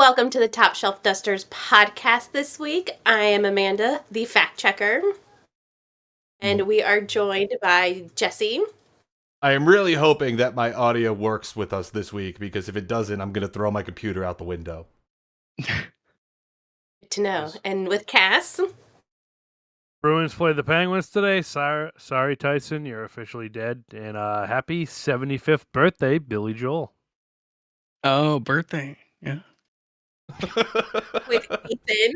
Welcome to the Top Shelf Dusters podcast this week. I am Amanda, the fact checker, and we are joined by Jesse. I am really hoping that my audio works with us this week, because if it doesn't, I'm going to throw my computer out the window. Good to know. And with Cass. Bruins play the Penguins today. Sorry, Tyson, you're officially dead. And happy 75th birthday, Billy Joel. Oh, birthday. Yeah. With Ethan.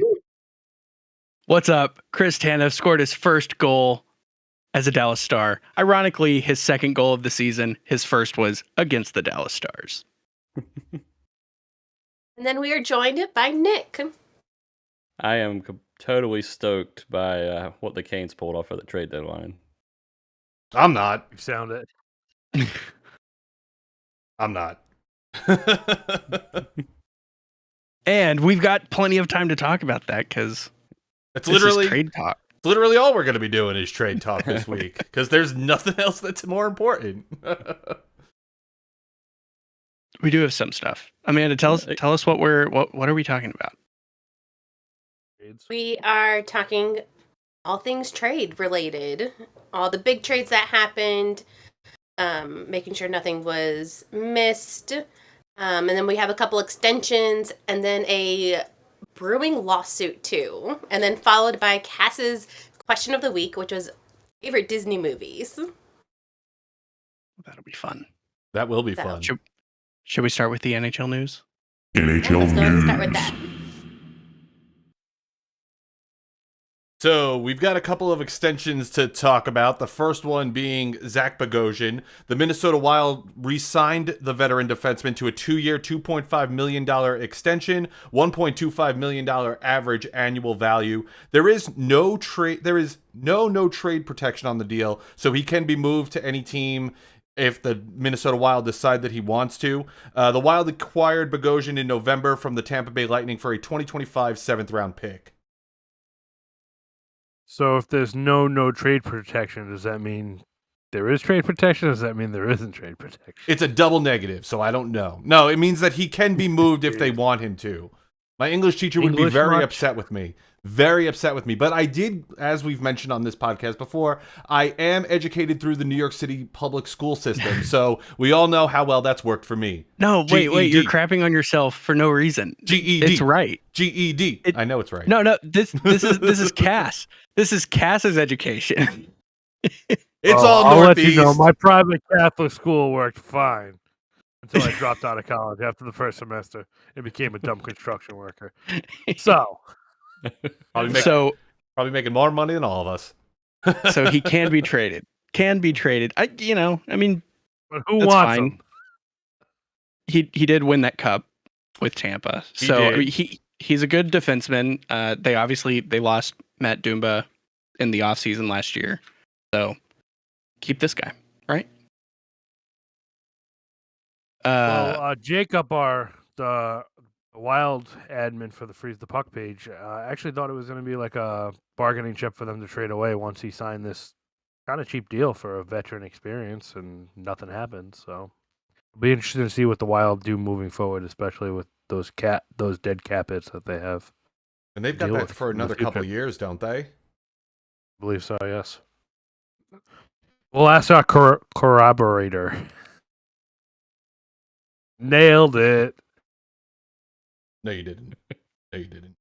What's up? Chris Tanev scored his first goal as a Dallas Star. Ironically, his second goal of the season. His first was against the Dallas Stars. And then we are joined by Nick. I am totally stoked by what the Canes pulled off at the trade deadline. I'm not. You sound it. I'm not. And we've got plenty of time to talk about that because It's literally trade talk. It's literally all we're going to be doing is trade talk this week, because there's nothing else that's more important. We do have some stuff. Amanda, tell us what are we talking about? We are talking all things trade related, all the big trades that happened, making sure nothing was missed. And then we have a couple extensions and then a brewing lawsuit too. And then followed by Cass's question of the week, which was favorite Disney movies. That'll be fun. That will be fun. Should we start with the NHL news? NHL let's go ahead and start with that. So we've got a couple of extensions to talk about. The first one being Zach Bogosian. The Minnesota Wild re-signed the veteran defenseman to a 2-year, $2.5 million extension, $1.25 million average annual value. There is no trade protection on the deal, so he can be moved to any team if the Minnesota Wild decide that he wants to. The Wild acquired Bogosian in November from the Tampa Bay Lightning for a 2025 7th-round pick. So if there's no trade protection, does that mean there is trade protection? Or does that mean there isn't trade protection? It's a double negative, so I don't know. No, it means that he can be moved if they want him to. My English teacher would be very upset with me. Very upset with me. But I did, as we've mentioned on this podcast before, I am educated through the New York City public school system. So we all know how well that's worked for me. No, wait, you're crapping on yourself for no reason. GED. It's right. GED. I know it's right. No, this is Cass. This is Cass's education. It's all I'll Northeast. let you know, my private Catholic school worked fine until I dropped out of college after the first semester and became a dumb construction worker. So, probably making more money than all of us. So he can be traded. Can be traded. I mean, but who wants him? He did win that cup with Tampa. I mean, he's a good defenseman. They lost Matt Dumba in the offseason last year. So keep this guy, right? Jacob, the Wild admin for the Freeze the Puck page, actually thought it was going to be like a bargaining chip for them to trade away once he signed this kind of cheap deal for a veteran experience, and nothing happened. So it'll be interesting to see what the Wild do moving forward, especially with those dead cap hits that they have. And they've got that for another couple of years, don't they? I believe so, yes. We'll ask our corroborator. Nailed it. No, you didn't. No, you didn't.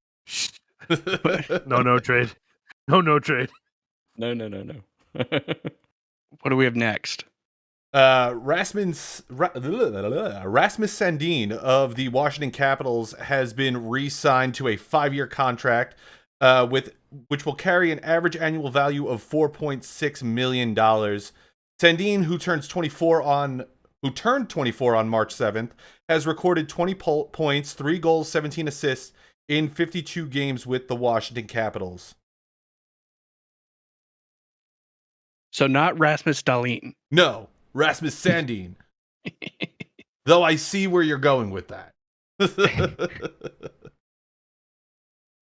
No trade. No trade. No. What do we have next? Rasmus Sandin of the Washington Capitals has been re-signed to a 5-year contract, which will carry an average annual value of $4.6 million. Sandin, who turned 24 on March 7th, has recorded 20 points, 3 goals, 17 assists in 52 games with the Washington Capitals. So not Rasmus Dahlin. No, Rasmus Sandin. Though I see where you're going with that.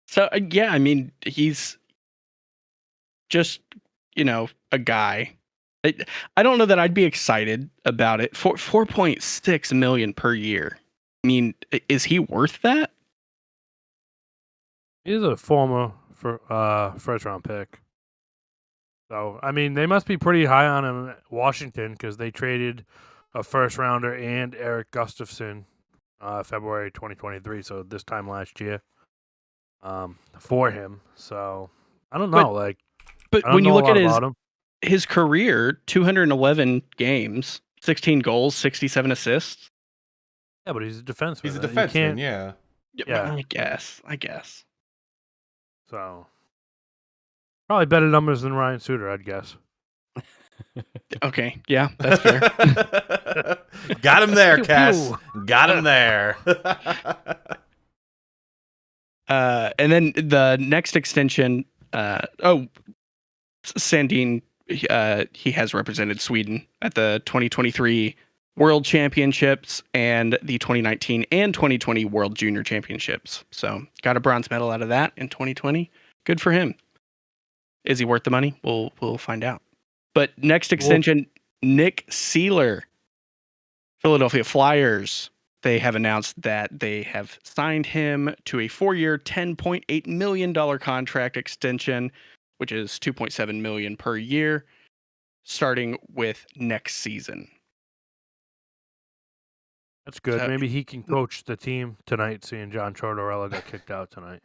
So, yeah, I mean, he's just, a guy. I don't know that I'd be excited about it. For $4.6 million per year. I mean, is he worth that? He's a former first round pick. So I mean, they must be pretty high on him at Washington because they traded a first rounder and Eric Gustafson February 2023. So this time last year, for him. So I don't know. But I don't when you know a look lot at about him. his career, 211 games, 16 goals, 67 assists. Yeah, but he's a defenseman. He's a You defenseman, can't- yeah. Yeah. I guess. So probably better numbers than Ryan Suter, I'd guess. Okay, yeah, that's fair. Got him there, Pew, Cass. pew. Got him there. And then the next extension, Sandin, he has represented Sweden at the 2023 World Championships and the 2019 and 2020 World Junior Championships. So got a bronze medal out of that in 2020. Good for him. Is he worth the money? We'll find out. But next extension, Nick Seeler, Philadelphia Flyers. They have announced that they have signed him to a 4-year, $10.8 million contract extension, which is $2.7 million per year, starting with next season. That's good. So- Maybe he can coach the team tonight, seeing John Tortorella got kicked out tonight.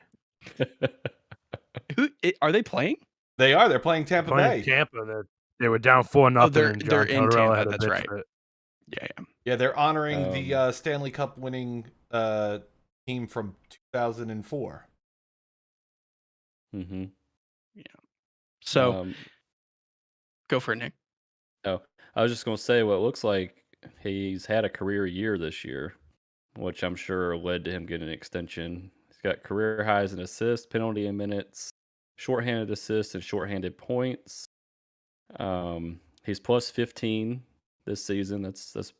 Are they playing? They are. They're playing Tampa Playing Bay. Tampa, they were down 4-0. they're- and they're John in Tortorella Tampa, had a that's bitch right. fit. Yeah. Yeah, they're honoring the Um, Stanley Cup winning team from 2004. Mm-hmm. So go for it, Nick. I was just going to say, well, it looks like he's had a career year this year, which I'm sure led to him getting an extension. He's got career highs in assists, penalty in minutes, shorthanded assists, and shorthanded points. He's plus 15 this season. That's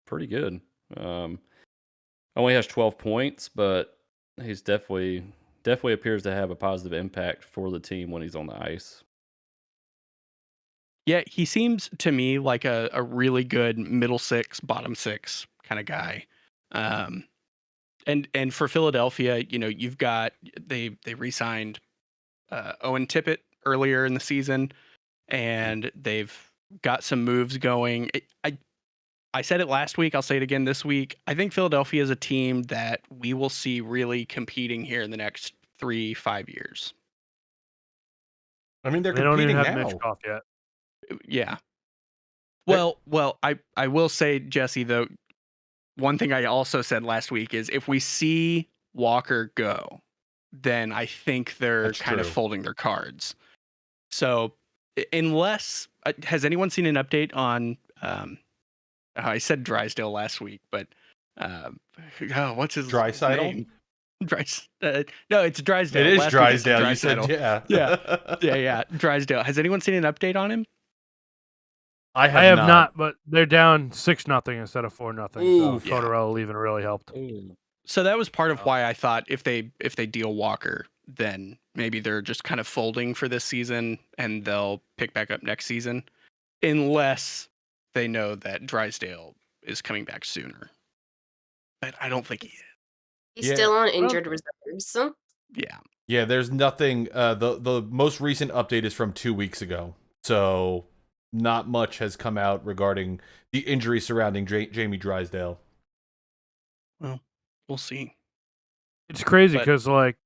pretty good. Only has 12 points, but he's definitely appears to have a positive impact for the team when he's on the ice. Yeah, he seems to me like a really good middle six, bottom six kind of guy. And for Philadelphia, you've got they re-signed Owen Tippett earlier in the season, and they've got some moves going. I said it last week. I'll say it again this week. I think Philadelphia is a team that we will see really competing here in the next 3-5 years. I mean, they're They don't even competing have now. Mitch Koff yet. Yeah. Well, I will say, Jesse, though, one thing I also said last week is if we see Walker go, then I think they're That's kind of true. folding their cards. So unless has anyone seen an update on I said Drysdale last week, but what's his Draisaitl? name? No, it's Drysdale. It is Last week I said Drysdale. You said, Draisaitl. yeah. Yeah, Drysdale. Has anyone seen an update on him? I I have not, but they're down 6-0 instead of 4-0. So Oof. Yeah. Tortorella leaving really helped. So that was part of why I thought if they deal Walker, then maybe they're just kind of folding for this season and they'll pick back up next season, unless they know that Drysdale is coming back sooner. But I don't think he is. He's Yeah. still on injured reserves. Yeah. Yeah, there's nothing. The most recent update is from 2 weeks ago, so not much has come out regarding the injury surrounding Jamie Drysdale. We'll see. It's crazy But- because like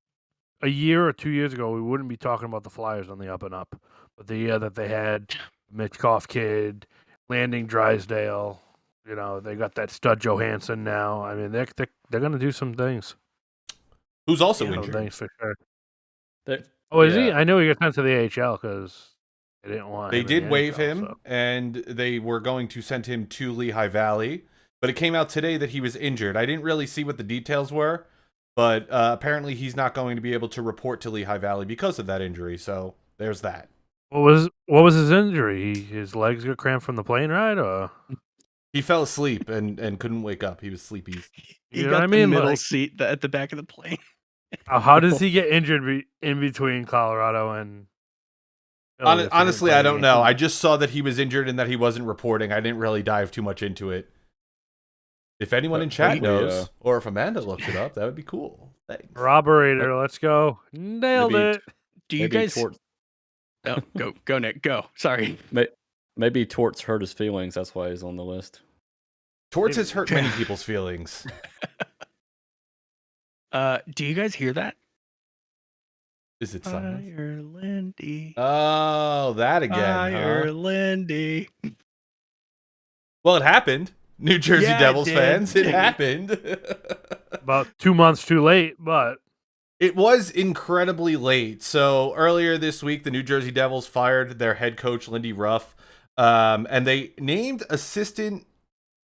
a year or 2 years ago, we wouldn't be talking about the Flyers on the up and up. But the year that they had Mitch Koff kid, Landing Drysdale, they got that stud Johansson now. I mean, they're going to do some things. Who's also Some injured. things for sure. They- Oh, is he? yeah. I know he got sent to the AHL because they didn't want. They him in did the waive NHL, him, so. and they were going to send him to Lehigh Valley. But it came out today that he was injured. I didn't really see what the details were, but apparently he's not going to be able to report to Lehigh Valley because of that injury. So there's that. What was his injury? His legs got cramped from the plane ride, or He fell asleep and couldn't wake up. He was sleepy. He You know got what I the mean? middle Like- seat at the back of the plane. how does he get injured in between Colorado and? Philly if he Honestly, didn't I play don't any know. games? I just saw that he was injured and that he wasn't reporting. I didn't really dive too much into it. If anyone in But chat we, knows, or if Amanda looks it up, that would be cool. Thanks. Corroborator, let's go. Nailed Maybe it. Do you maybe guys? Oh, go, Nick. Go. Sorry. maybe Torts hurt his feelings. That's why he's on the list. Torts has hurt many people's feelings. Do you guys hear that? Is it silence? Irelandy. Oh, that again, huh? Irelandy. Well, it happened. New Jersey Yeah, it Devils did. fans, it happened. About 2 months too late, but It was incredibly late. So earlier this week, the New Jersey Devils fired their head coach, Lindy Ruff, and they named assistant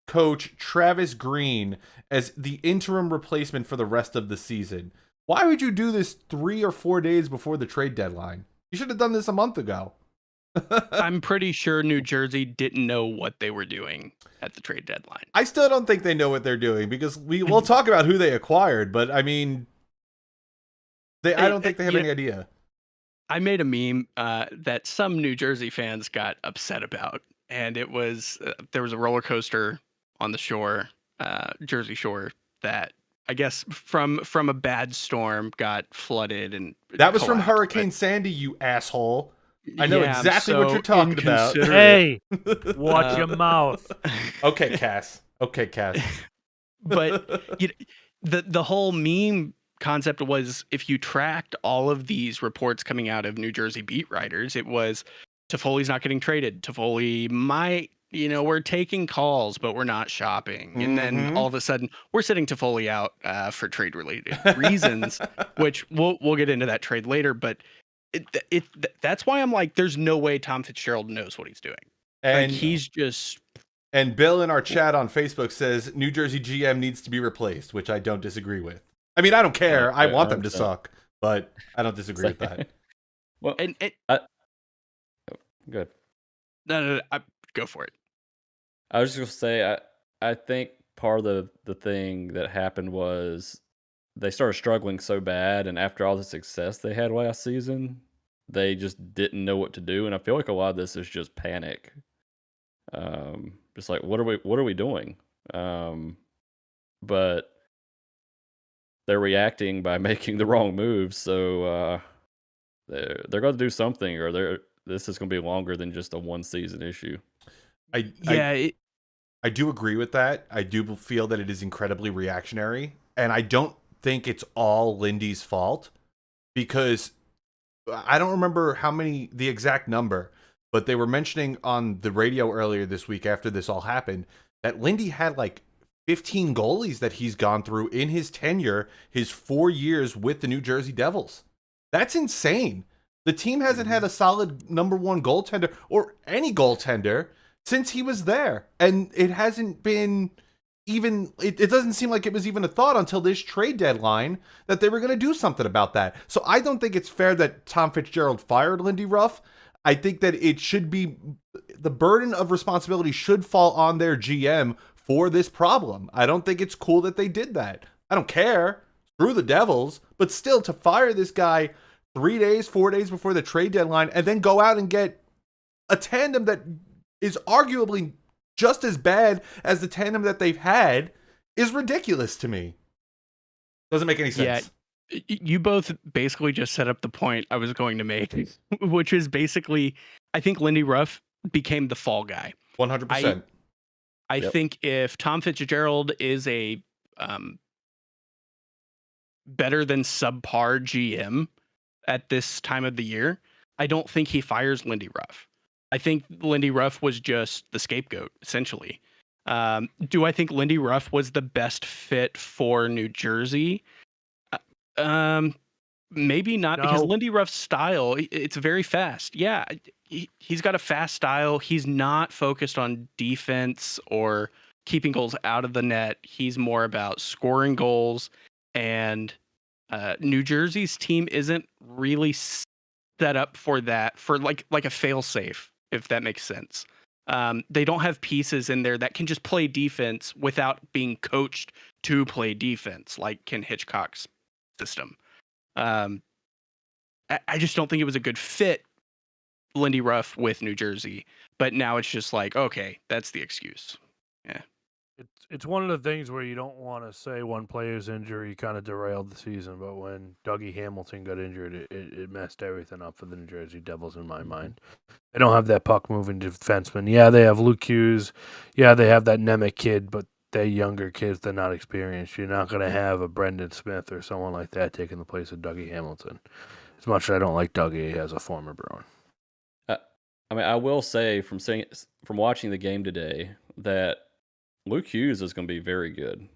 coach Travis Green as the interim replacement for the rest of the season. Why would you do this 3 or 4 days before the trade deadline? You should have done this a month ago. I'm pretty sure New Jersey didn't know what they were doing at the trade deadline. I still don't think they know what they're doing because we'll talk about who they acquired, but I mean, I don't think they have any idea. I made a meme that some New Jersey fans got upset about, and it was there was a roller coaster on the shore, Jersey Shore, that I guess from a bad storm got flooded and That was from collapsed, Hurricane Sandy, you asshole. I know Yeah, I'm exactly what so you're talking about. hey, watch your mouth. Okay, Cass. But the whole meme concept was, if you tracked all of these reports coming out of New Jersey beat writers, it was Toffoli's not getting traded. Toffoli might, we're taking calls, but we're not shopping. And then all of a sudden, we're sitting Toffoli out for trade related reasons, which we'll get into that trade later. But that's why I'm like, there's no way Tom Fitzgerald knows what he's doing. And He's just. And Bill in our chat on Facebook says New Jersey GM needs to be replaced, which I don't disagree with. I mean, I don't care. I want them to suck, but I don't disagree with that. Well, And good. No, go for it. I was just gonna say, I think part of the thing that happened was they started struggling so bad, and after all the success they had last season, they just didn't know what to do. And I feel like a lot of this is just panic. Just like, what are we doing? But they're reacting by making the wrong moves, so they're going to do something, or this is going to be longer than just a one season issue. I do agree with that. I do feel that it is incredibly reactionary, and I don't think it's all Lindy's fault, because I don't remember the exact number, but they were mentioning on the radio earlier this week after this all happened that Lindy had like 15 goalies that he's gone through in his tenure, his 4 years with the New Jersey Devils. That's insane. The team hasn't had a solid number one goaltender or any goaltender since he was there. And it hasn't been even, it doesn't seem like it was even a thought until this trade deadline that they were going to do something about that. So I don't think it's fair that Tom Fitzgerald fired Lindy Ruff. I think that it should be, the burden of responsibility should fall on their GM for this problem. I don't think it's cool that they did that. I don't care. Screw the Devils. But still, to fire this guy 3 days, 4 days before the trade deadline and then go out and get a tandem that is arguably just as bad as the tandem that they've had is ridiculous to me. Doesn't make any sense. Yeah. You both basically just set up the point I was going to make, which is basically, I think Lindy Ruff became the fall guy. 100%. I think if Tom Fitzgerald is a better than subpar GM at this time of the year, I don't think he fires Lindy Ruff. I think Lindy Ruff was just the scapegoat, essentially. Do I think Lindy Ruff was the best fit for New Jersey? Maybe not, because Lindy Ruff's style, it's very fast. Yeah, he's got a fast style. He's not focused on defense or keeping goals out of the net. He's more about scoring goals. And New Jersey's team isn't really set up for that, for like a fail-safe, if that makes sense. They don't have pieces in there that can just play defense without being coached to play defense, like Ken Hitchcock's system. I just don't think it was a good fit, Lindy Ruff with New Jersey. But now it's just like, okay, that's the excuse. Yeah. It's one of the things where you don't want to say one player's injury kind of derailed the season, but when Dougie Hamilton got injured, it messed everything up for the New Jersey Devils in my mind. They don't have that puck moving defenseman. Yeah, they have Luke Hughes. Yeah, they have that Nemec kid, but they're younger kids. They're not experienced. You're not going to have a Brendan Smith or someone like that taking the place of Dougie Hamilton. As much as I don't like Dougie as a former Bruin. I mean, I will say from watching the game today that Luke Hughes is going to be very good.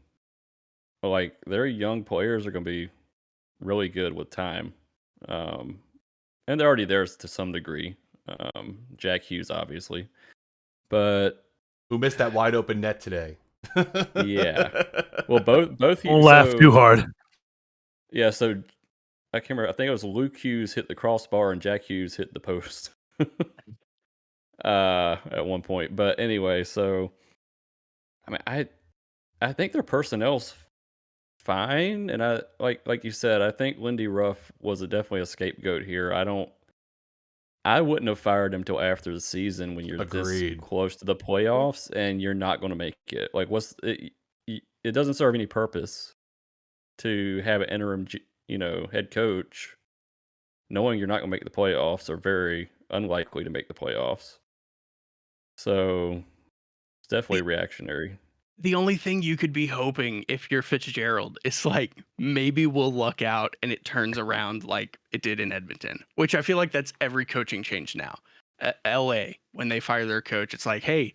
Like, their young players are going to be really good with time. And they're already there to some degree. Jack Hughes, obviously. But who missed that wide open net today? Yeah. Well, both Don't laugh too hard. Yeah, so I can't remember. I think it was Luke Hughes hit the crossbar and Jack Hughes hit the post. At one point. But anyway, so I mean, I think their personnel's fine, and I like you said, I think Lindy Ruff was definitely a scapegoat here. I wouldn't have fired him till after the season when you're Agreed. this close to the playoffs and you're not going to make it. Like, it doesn't serve any purpose to have an interim, head coach, knowing you're not going to make the playoffs or very unlikely to make the playoffs. So it's definitely reactionary. The only thing you could be hoping if you're Fitzgerald is like maybe we'll luck out and it turns around like it did in Edmonton, which I feel like that's every coaching change now. LA, when they fire their coach, it's like, hey,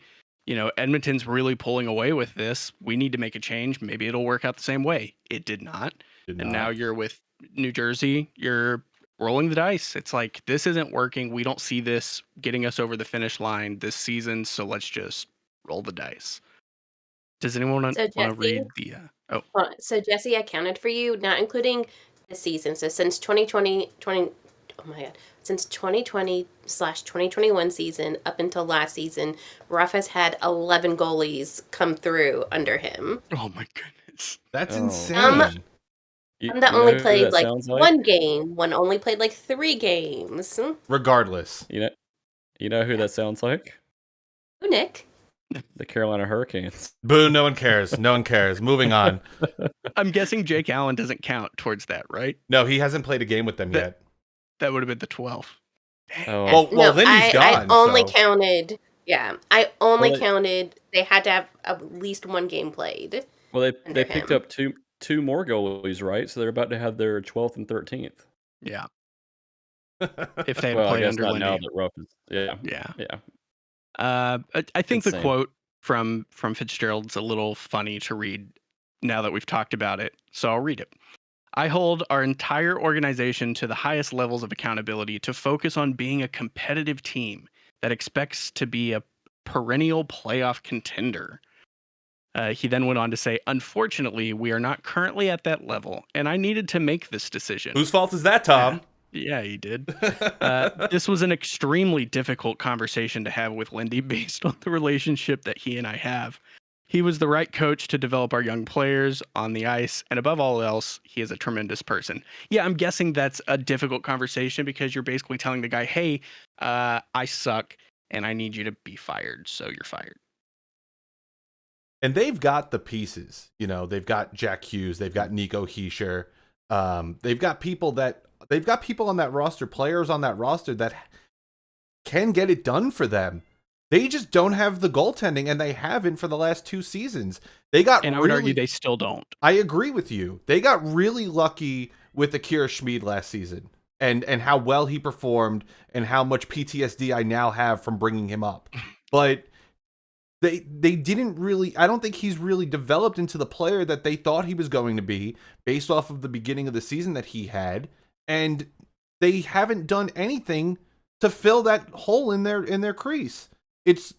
Edmonton's really pulling away with this. We need to make a change. Maybe it'll work out the same way. It did not. And now you're with New Jersey. You're rolling the dice. It's like, this isn't working. We don't see this getting us over the finish line this season. So let's just roll the dice. Does anyone want to read the? So Jesse, I counted for you, not including this season. So since 2020/2021 season up until last season, Ruff has had 11 goalies come through under him. Oh my goodness, that's insane. Some that only played like one game. One only played like 3 games. Regardless, you know who that sounds like? Who, Nick? The Carolina Hurricanes. Boo, no one cares. No one cares. Moving on. I'm guessing Jake Allen doesn't count towards that, right? No, he hasn't played a game with them yet. That would have been the 12th. Oh. Well, then he's gone. I only counted. Yeah, I only counted. They had to have at least one game played. Well, they picked up two more goalies, right? So they're about to have their 12th and 13th. Yeah. If they had played under Lindy. Now that Ruff is, yeah. I think the quote from Fitzgerald's a little funny to read now that we've talked about it, so I'll read it. I hold our entire organization to the highest levels of accountability to focus on being a competitive team that expects to be a perennial playoff contender. He then went on to say, unfortunately, we are not currently at that level, and I needed to make this decision. Whose fault is that, Tom? Yeah, he did. This was an extremely difficult conversation to have with Lindy based on the relationship that he and I have. He was the right coach to develop our young players on the ice, and above all else, he is a tremendous person. Yeah, I'm guessing that's a difficult conversation because you're basically telling the guy, hey, I suck, and I need you to be fired, so you're fired. And they've got the pieces. They've got Jack Hughes, they've got Nico Hischier, they've got people on that roster, players on that roster that can get it done for them. They just don't have the goaltending, and they haven't for the last 2 seasons. And I would argue they still don't. I agree with you. They got really lucky with Akira Schmid last season, and how well he performed, and how much PTSD I now have from bringing him up. But they didn't really. I don't think he's really developed into the player that they thought he was going to be, based off of the beginning of the season that he had. And they haven't done anything to fill that hole in their crease. It's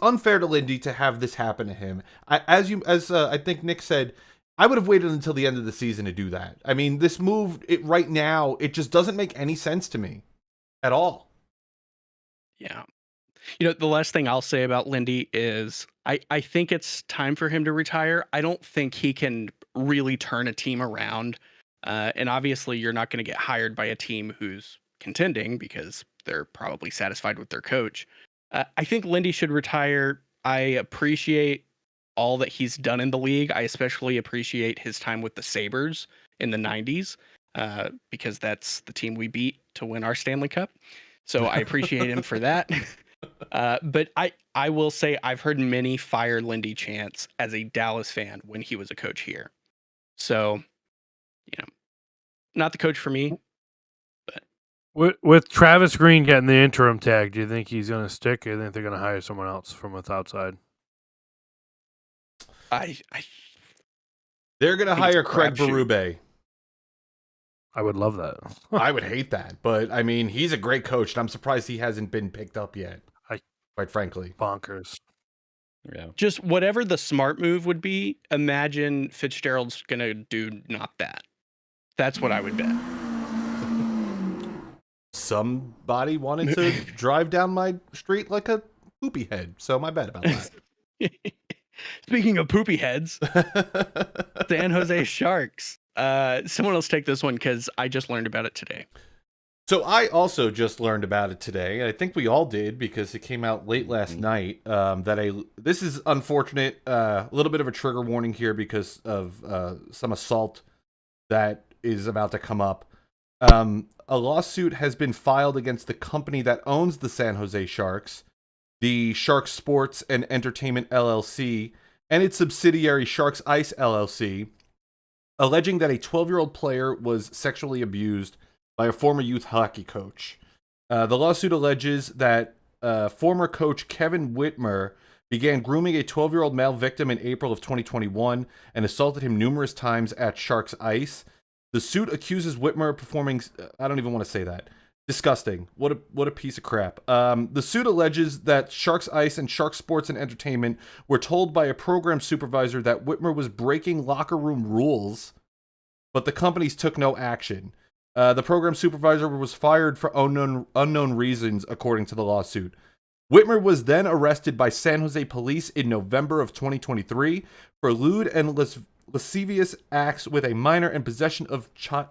unfair to Lindy to have this happen to him. As I think Nick said, I would have waited until the end of the season to do that. I mean, this move right now, it just doesn't make any sense to me at all. Yeah. The last thing I'll say about Lindy is I think it's time for him to retire. I don't think he can really turn a team around. And obviously, you're not going to get hired by a team who's contending because they're probably satisfied with their coach. I think Lindy should retire. I appreciate all that he's done in the league. I especially appreciate his time with the Sabres in the 90s because that's the team we beat to win our Stanley Cup. So I appreciate him for that. But I will say I've heard many fire Lindy chants as a Dallas fan when he was a coach here. So, not the coach for me. With Travis Green getting the interim tag, do you think he's going to stick, or do you think they're going to hire someone else from outside? They're going to hire Craig Berube. I would love that. I would hate that, but I mean, he's a great coach, and I'm surprised he hasn't been picked up yet. Quite frankly, bonkers. Yeah. Just whatever the smart move would be, imagine Fitzgerald's going to do not that. That's what I would bet. Somebody wanted to drive down my street like a poopy head, so my bad about that. Speaking of poopy heads, San Jose Sharks. Someone else take this one because I just learned about it today. So I also just learned about it today. I think we all did because it came out late last night. This is unfortunate. A little bit of a trigger warning here because of some assault that is about to come up. A lawsuit has been filed against the company that owns the San Jose Sharks, the Sharks Sports and Entertainment LLC, and its subsidiary Sharks Ice LLC, alleging that a 12-year-old player was sexually abused by a former youth hockey coach. The lawsuit alleges that former coach Kevin Whitmer began grooming a 12-year-old male victim in April of 2021 and assaulted him numerous times at Sharks Ice. The suit accuses Whitmer of performing... I don't even want to say that. Disgusting. What a piece of crap. The suit alleges that Sharks Ice and Sharks Sports and Entertainment were told by a program supervisor that Whitmer was breaking locker room rules, but the companies took no action. The program supervisor was fired for unknown reasons, according to the lawsuit. Whitmer was then arrested by San Jose police in November of 2023 for lewd and lascivious acts with a minor and possession of child.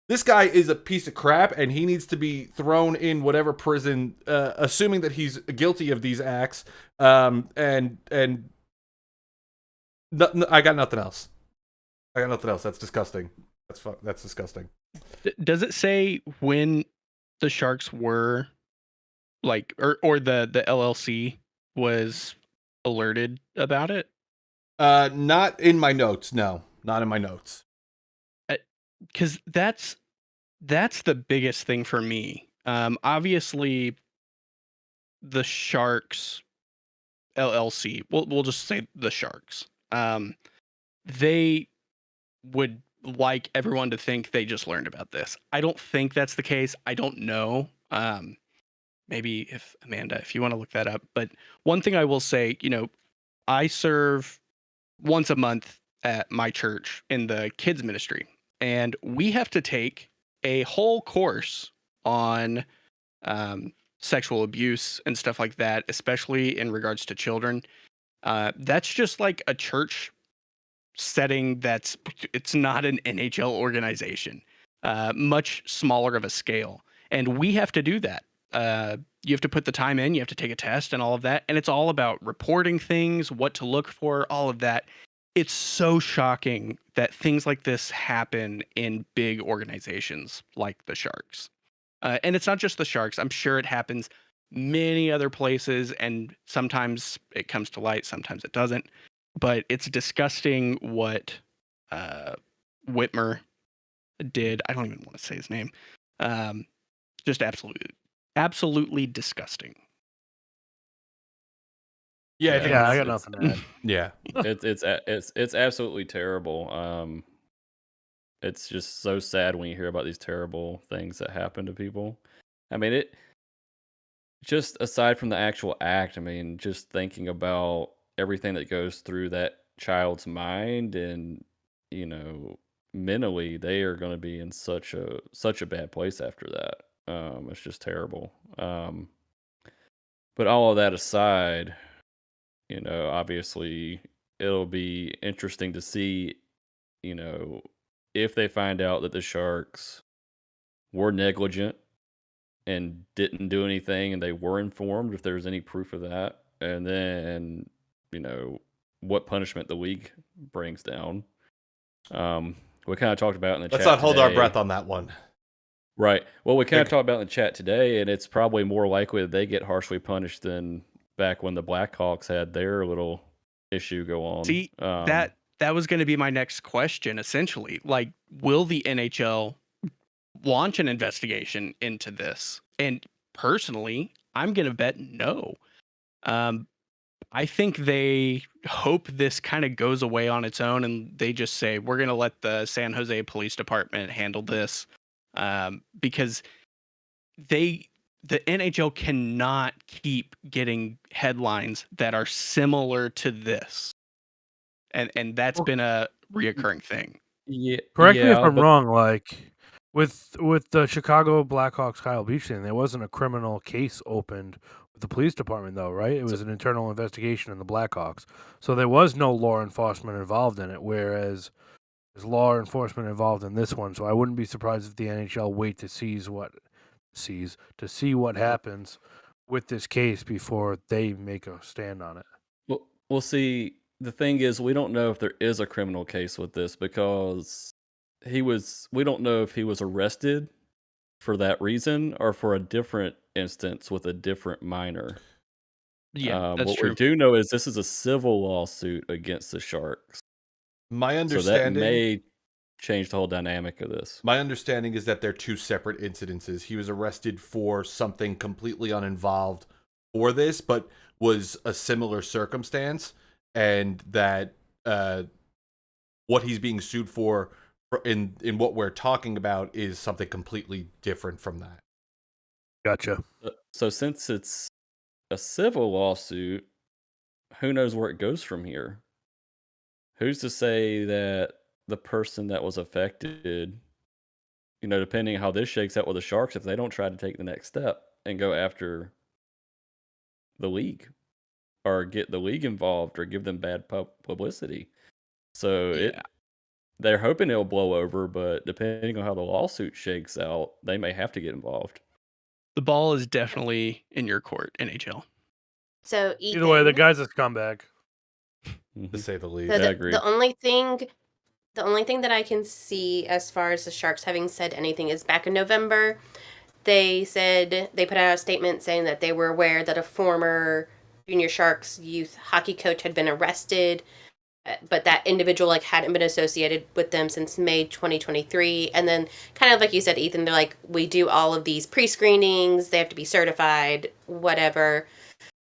This guy is a piece of crap, and he needs to be thrown in whatever prison, assuming that he's guilty of these acts. I got nothing else. That's disgusting. That's disgusting. Does it say when the Sharks were or the LLC was alerted about it? Not in my notes. No, not in my notes. Because that's the biggest thing for me. Obviously, the Sharks LLC. We'll just say the Sharks. They would like everyone to think they just learned about this. I don't think that's the case. I don't know. Maybe if Amanda, if you want to look that up. But one thing I will say, I serve once a month at my church in the kids ministry, and we have to take a whole course on sexual abuse and stuff like that, especially in regards to children. That's just like a church setting it's not an NHL organization, much smaller of a scale. And we have to do that. You have to put the time in, you have to take a test and all of that. And it's all about reporting things, what to look for, all of that. It's so shocking that things like this happen in big organizations like the Sharks. And it's not just the Sharks. I'm sure it happens many other places, and sometimes it comes to light, sometimes it doesn't. But it's disgusting what Whitmer did. I don't even want to say his name. Just absolutely disgusting. Yeah, I got nothing to add. Yeah, it's absolutely terrible. It's just so sad when you hear about these terrible things that happen to people. I mean, it just aside from the actual act, I mean, just thinking about everything that goes through that child's mind, and mentally they are going to be in such a bad place after that. It's just terrible. But all of that aside, obviously it'll be interesting to see, if they find out that the Sharks were negligent and didn't do anything and they were informed, if there's any proof of that. And then, what punishment the league brings down. We kind of talked about in the Let's chat not hold our today. breath on that one. Right. Well, we kind of talked about in the chat today, and it's probably more likely that they get harshly punished than back when the Blackhawks had their little issue go on. See, that was going to be my next question, essentially. Like, will the NHL launch an investigation into this? And personally, I'm going to bet no. I think they hope this kind of goes away on its own, and they just say, we're going to let the San Jose Police Department handle this, because the NHL cannot keep getting headlines that are similar to this. And that's been a reoccurring thing. Yeah. Correct me if I'm but- wrong. Like with the Chicago Blackhawks Kyle Beach thing, there wasn't a criminal case opened with the police department, though, right? It was an internal investigation in the Blackhawks, so there was no law enforcement involved in it. Whereas there's law enforcement involved in this one, so I wouldn't be surprised if the NHL wait to see what happens with this case before they make a stand on it. Well, we'll see. The thing is, we don't know if there is a criminal case with this because we don't know if he was arrested for that reason or for a different instance with a different minor. Yeah, that's what true. we do know is this is a civil lawsuit against the Sharks. My So that understanding, may change the whole dynamic of this. my understanding is that they're two separate incidences. He was arrested for something completely uninvolved for this, but was a similar circumstance, and that what he's being sued for in what we're talking about is something completely different from that. Gotcha. So since it's a civil lawsuit, who knows where it goes from here? Who's to say that the person that was affected, depending on how this shakes out with the Sharks, if they don't try to take the next step and go after the league or get the league involved or give them bad publicity. So they're hoping it'll blow over, but depending on how the lawsuit shakes out, they may have to get involved. The ball is definitely in your court, NHL. So Ethan, Either way, the guy's a scumbag. To say the least. so I agree. the only thing that I can see as far as the Sharks having said anything is back in November, they said they put out a statement saying that they were aware that a former Junior Sharks youth hockey coach had been arrested, but that individual hadn't been associated with them since May 2023. And then, kind of like you said, Ethan, they're like, we do all of these pre-screenings, they have to be certified, whatever.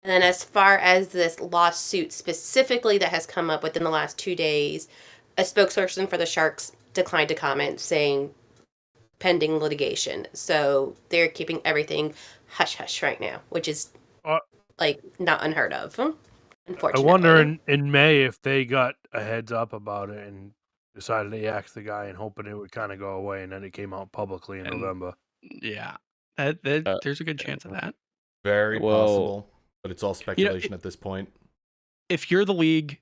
And then as far as this lawsuit specifically that has come up within the last 2 days, a spokesperson for the Sharks declined to comment, saying pending litigation. So they're keeping everything hush-hush right now, which is not unheard of, I unfortunately. wonder in May if they got a heads up about it and decided to axe the guy and hoping it would kind of go away, and then it came out publicly in November. Yeah, there's a good chance of that. Very Well- possible, but it's all speculation at this point. If you're the league,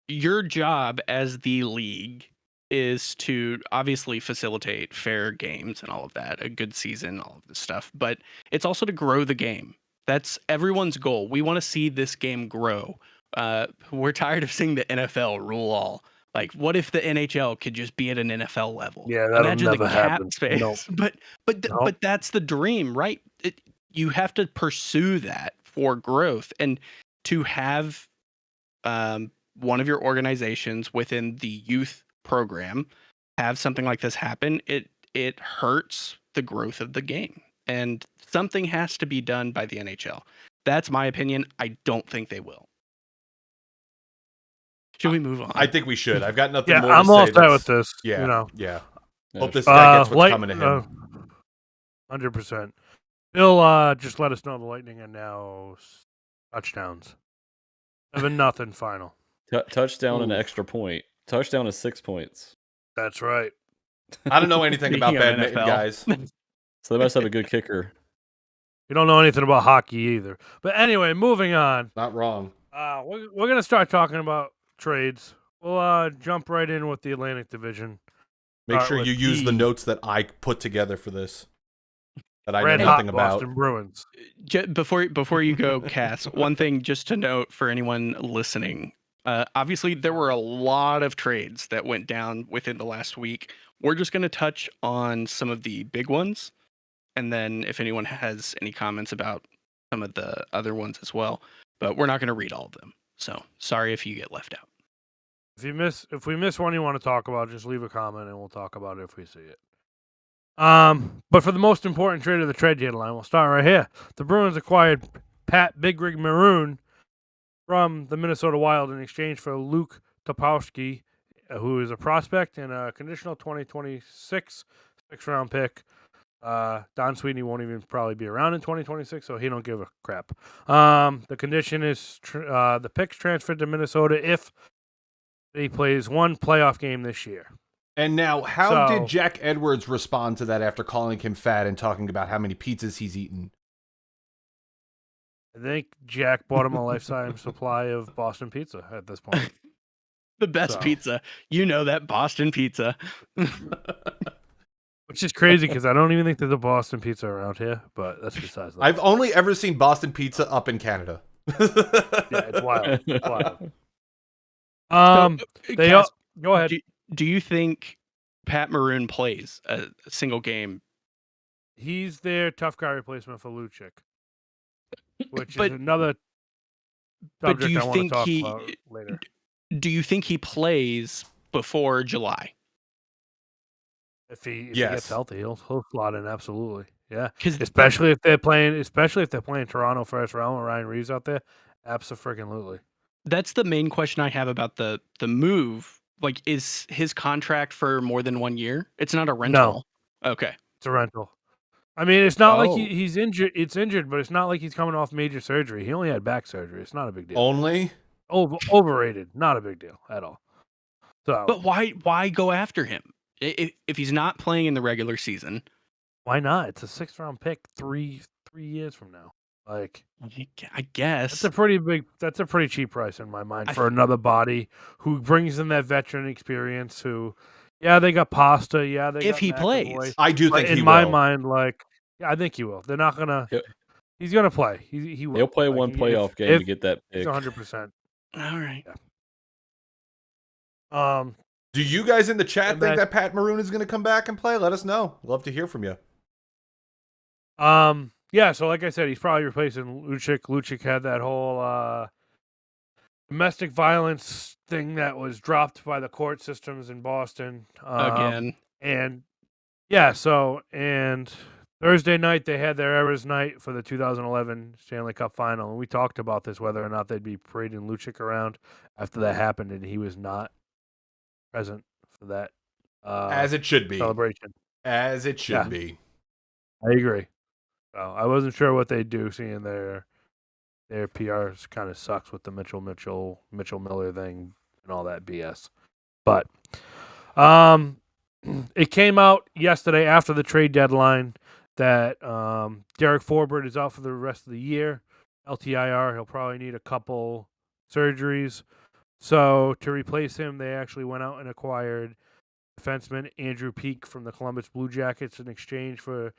your job as the league is to obviously facilitate fair games and all of that, a good season, all of this stuff, but it's also to grow the game. That's everyone's goal. We want to see this game grow. We're tired of seeing the NFL rule all. Like, what if the NHL could just be at an NFL level? Yeah, that'll Imagine never the cap happen. space. Nope. But Nope. that's the dream, right? You have to pursue that for growth, and to have one of your organizations within the youth program have something like this happen, it hurts the growth of the game, and something has to be done by the NHL. That's my opinion. I don't think they will. Should we move on? I think we should. I've got nothing Yeah, more I'm to all say. set with that's- this. Yeah, You know, yeah. Yeah, Hope this guy gets what's light- coming to him. 100%. Bill, just let us know the Lightning are now touchdowns. 7-0 final. touchdown and Ooh. extra point. Touchdown is 6 points. That's right. I don't know anything about Speaking of badminton, NFL. guys. So they must have a good kicker. You don't know anything about hockey either. But anyway, moving on. Not wrong. We're gonna start talking about trades. We'll jump right in with the Atlantic Division. Make Start sure with you use the E. notes that I put together for this. that I know Red nothing hot about. Boston Bruins. Before you go, Cass, one thing just to note for anyone listening. Obviously, there were a lot of trades that went down within the last week. We're just going to touch on some of the big ones, and then if anyone has any comments about some of the other ones as well. But we're not going to read all of them. So sorry if you get left out. If we miss one you want to talk about, just leave a comment and we'll talk about it if we see it. But for the most important trade of the trade deadline, we'll start right here. The Bruins acquired Pat Big Rig Maroon from the Minnesota Wild in exchange for Luke Topowski, who is a prospect and a conditional 2026 sixth-round pick. Don Sweeney won't even probably be around in 2026, so he don't give a crap. The condition is the picks transferred to Minnesota if he plays one playoff game this year. And now, how did Jack Edwards respond to that after calling him fat and talking about how many pizzas he's eaten? I think Jack bought him a lifetime supply of Boston pizza at this point. The best pizza. You know that Boston pizza. Which is crazy because I don't even think there's a Boston pizza around here, but that's besides that. I've only ever seen Boston pizza up in Canada. Yeah, it's wild. It's wild. Cass, go ahead. Do you think Pat Maroon plays a single game? He's their tough guy replacement for Lucic, which is another subject do you I want think to talk about later. Do you think he plays before July? If he Yes. gets healthy, he'll slot in absolutely. Yeah, 'Cause especially if they're playing Toronto first round with Ryan Reeves out there. Absolutely. That's the main question I have about the move. Like, is his contract for more than 1 year? It's not a rental. No. Okay. It's a rental. I mean, it's not like he's injured. It's injured, but it's not like he's coming off major surgery. He only had back surgery. It's not a big deal. Only? Overrated. Not a big deal at all. So, But why go after him if he's not playing in the regular season? Why not? It's a 6th-round pick 3 years from now. Like, I guess that's a pretty cheap price in my mind for another body who brings in that veteran experience. Who, they got Pasta. Yeah, they if got he McAvoy, plays, I do think he will. In my mind, like, I think he will. They're not gonna. He's gonna play. He will. He'll play one playoff game to get that pick. 100%. All right. Yeah. Do you guys in the chat think that Pat Maroon is going to come back and play? Let us know. Love to hear from you. Yeah, so like I said, he's probably replacing Lucic. Lucic had that whole domestic violence thing that was dropped by the court systems in Boston. Again. And and Thursday night they had their errors night for the 2011 Stanley Cup Final, and we talked about this, whether or not they'd be parading Lucic around after that happened, and he was not present for that. As it should be. Celebration. As it should be. I agree. So I wasn't sure what they'd do, seeing their PR kind of sucks with the Mitchell Miller thing and all that BS. But it came out yesterday after the trade deadline that Derek Forbort is out for the rest of the year. LTIR, he'll probably need a couple surgeries. So to replace him, they actually went out and acquired defenseman Andrew Peeke from the Columbus Blue Jackets in exchange for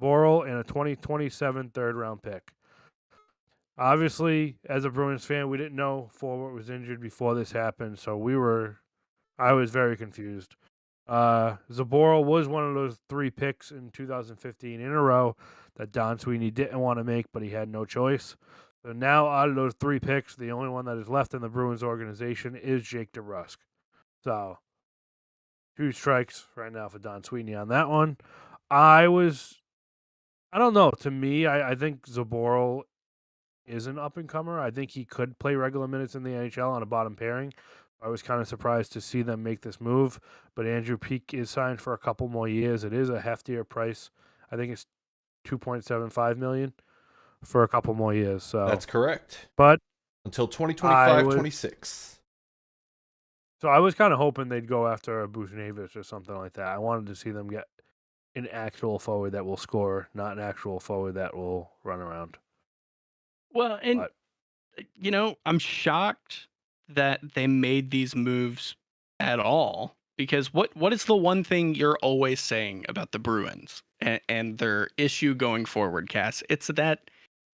Boral and a 2027 third-round pick. Obviously, as a Bruins fan, we didn't know Forbort was injured before this happened, so I was very confused. Zaboral was one of those 3 picks in 2015 in a row that Don Sweeney didn't want to make, but he had no choice. So now, out of those 3 picks, the only one that is left in the Bruins organization is Jake DeBrusk. So, 2 strikes right now for Don Sweeney on that one. I don't know. To me, I think Zaboral is an up-and-comer. I think he could play regular minutes in the NHL on a bottom pairing. I was kind of surprised to see them make this move, but Andrew Peeke is signed for a couple more years. It is a heftier price. I think it's $2.75 million for a couple more years. So that's correct. But until 2025-26. So I was kind of hoping they'd go after a Buchnevich or something like that. I wanted to see them get an actual forward that will score, not an actual forward that will run around. Well, and I'm shocked that they made these moves at all. because what is the one thing you're always saying about the Bruins and their issue going forward, Cass? It's that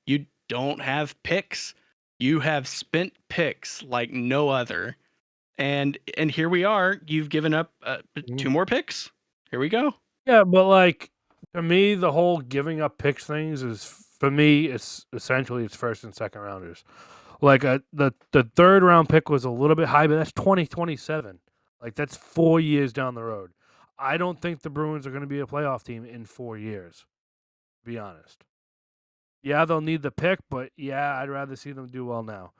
you don't have picks. You have spent picks like no other. And here we are. You've given up 2 more picks. Here we go. Yeah, but like to me, the whole giving up picks things is for me. It's essentially it's first and second rounders. Like the third round pick was a little bit high, but that's 2027. Like that's 4 years down the road. I don't think the Bruins are going to be a playoff team in 4 years. To be honest. Yeah, they'll need the pick, but yeah, I'd rather see them do well now.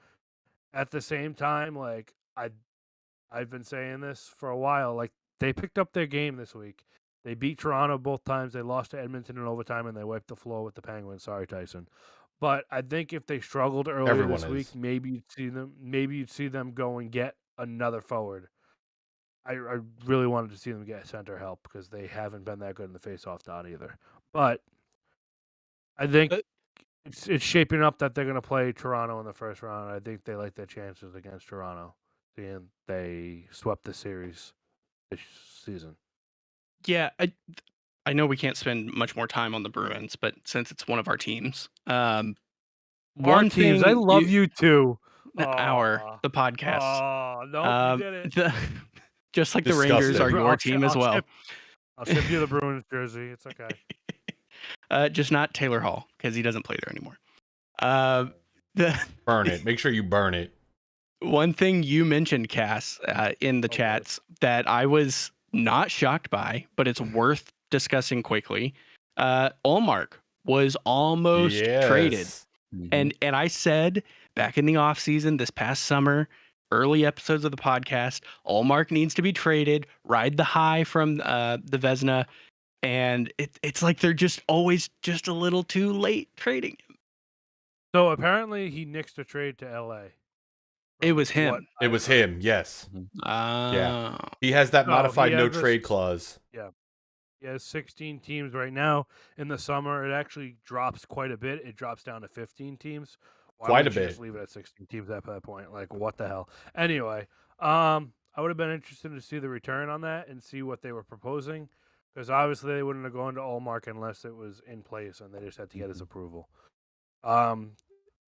At the same time, like I've been saying this for a while. Like they picked up their game this week. They beat Toronto both times. They lost to Edmonton in overtime, and they wiped the floor with the Penguins. Sorry, Tyson. But I think if they struggled earlier Everyone this is. week, maybe you'd see them go and get another forward. I really wanted to see them get center help because they haven't been that good in the faceoff dot either. But I think it's shaping up that they're going to play Toronto in the first round. I think they like their chances against Toronto, seeing they swept the series this season. Yeah, I know we can't spend much more time on the Bruins, but since it's one of our teams, Our one teams, thing I love you too. the podcast. Oh no, you did it. Just like the Disgusting. Rangers are your team as well. I'll ship you the Bruins jersey. It's okay. Just not Taylor Hall because he doesn't play there anymore. Burn it. Make sure you burn it. One thing you mentioned, Cass, in the chats that I was not shocked by, but it's worth discussing quickly. Ullmark was almost traded. Mm-hmm. And I said back in the offseason this past summer, early episodes of the podcast, Ullmark needs to be traded, ride the high from the Vezina. And it's like they're just always just a little too late trading him. So apparently he nixed a trade to LA. It was him. It was him, yes. Yeah. He has that modified no trade clause. Yeah. He has 16 teams right now. In the summer, it actually drops quite a bit. It drops down to 15 teams. Why Quite a wouldn't you bit. Just leave it at 16 teams at that point. Like, what the hell? Anyway, I would have been interested to see the return on that and see what they were proposing. Because obviously they wouldn't have gone to Ullmark unless it was in place and they just had to get his approval.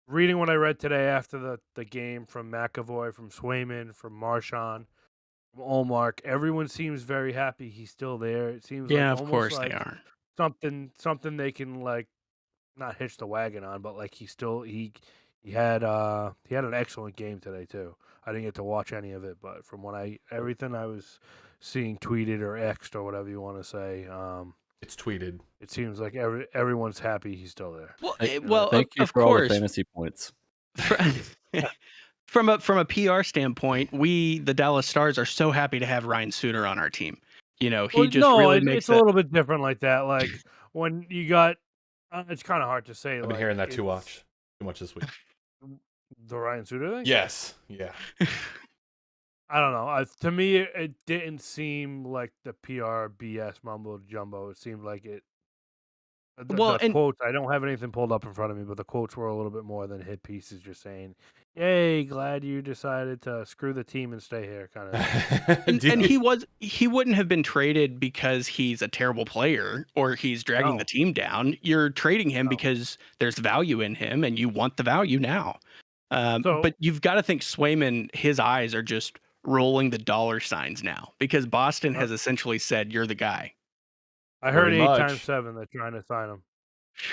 Reading what I read today after the game from McAvoy, from Swayman, from Marchand, from Ullmark, everyone seems very happy he's still there. It seems like of almost course like they are. something they can like not hitch the wagon on, but like he had an excellent game today too. I didn't get to watch any of it, but from everything I was seeing tweeted or X'd or whatever you want to say, It's tweeted. it seems like everyone's happy he's still there. Well, Thank you of for all course. the fantasy points. From a PR standpoint, we the Dallas Stars are so happy to have Ryan Suter on our team. You know, he makes it's a little bit different like that. Like when you got, it's kind of hard to say. I've been hearing that too much this week. The Ryan Suter thing. Yes. Yeah. I don't know. To me, it didn't seem like the PR BS mumbo jumbo. It seemed like it. The quotes. I don't have anything pulled up in front of me, but the quotes were a little bit more than hit pieces. Just saying, "Yay, glad you decided to screw the team and stay here." Kind of. and he wouldn't have been traded because he's a terrible player or he's dragging the team down. You're trading him because there's value in him, and you want the value now. But you've got to think Swayman. His eyes are just rolling the dollar signs now because Boston has essentially said, "You're the guy." I heard 8x7 they're trying to sign him,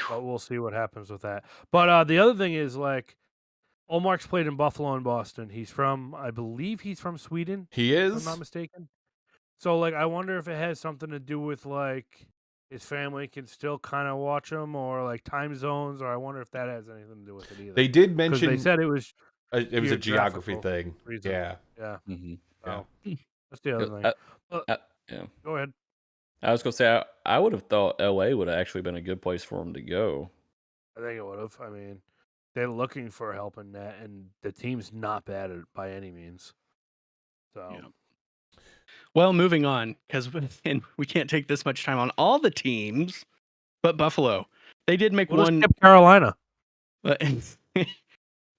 but we'll see what happens with that. But the other thing is, like, Ullmark's played in Buffalo and Boston. I believe he's from Sweden. He is, if I'm not mistaken. So, like, I wonder if it has something to do with like his family can still kind of watch him, or like time zones, or I wonder if that has anything to do with it either. They did mention they said it was a geography thing. Reason. Yeah. Mm-hmm. So, that's the other thing. Yeah. Go ahead. I was gonna say I would have thought LA would have actually been a good place for him to go. I think it would have. I mean, they're looking for help in that, and the team's not bad by any means. So, well, moving on because we can't take this much time on all the teams, but Buffalo they did make one. Skip Carolina.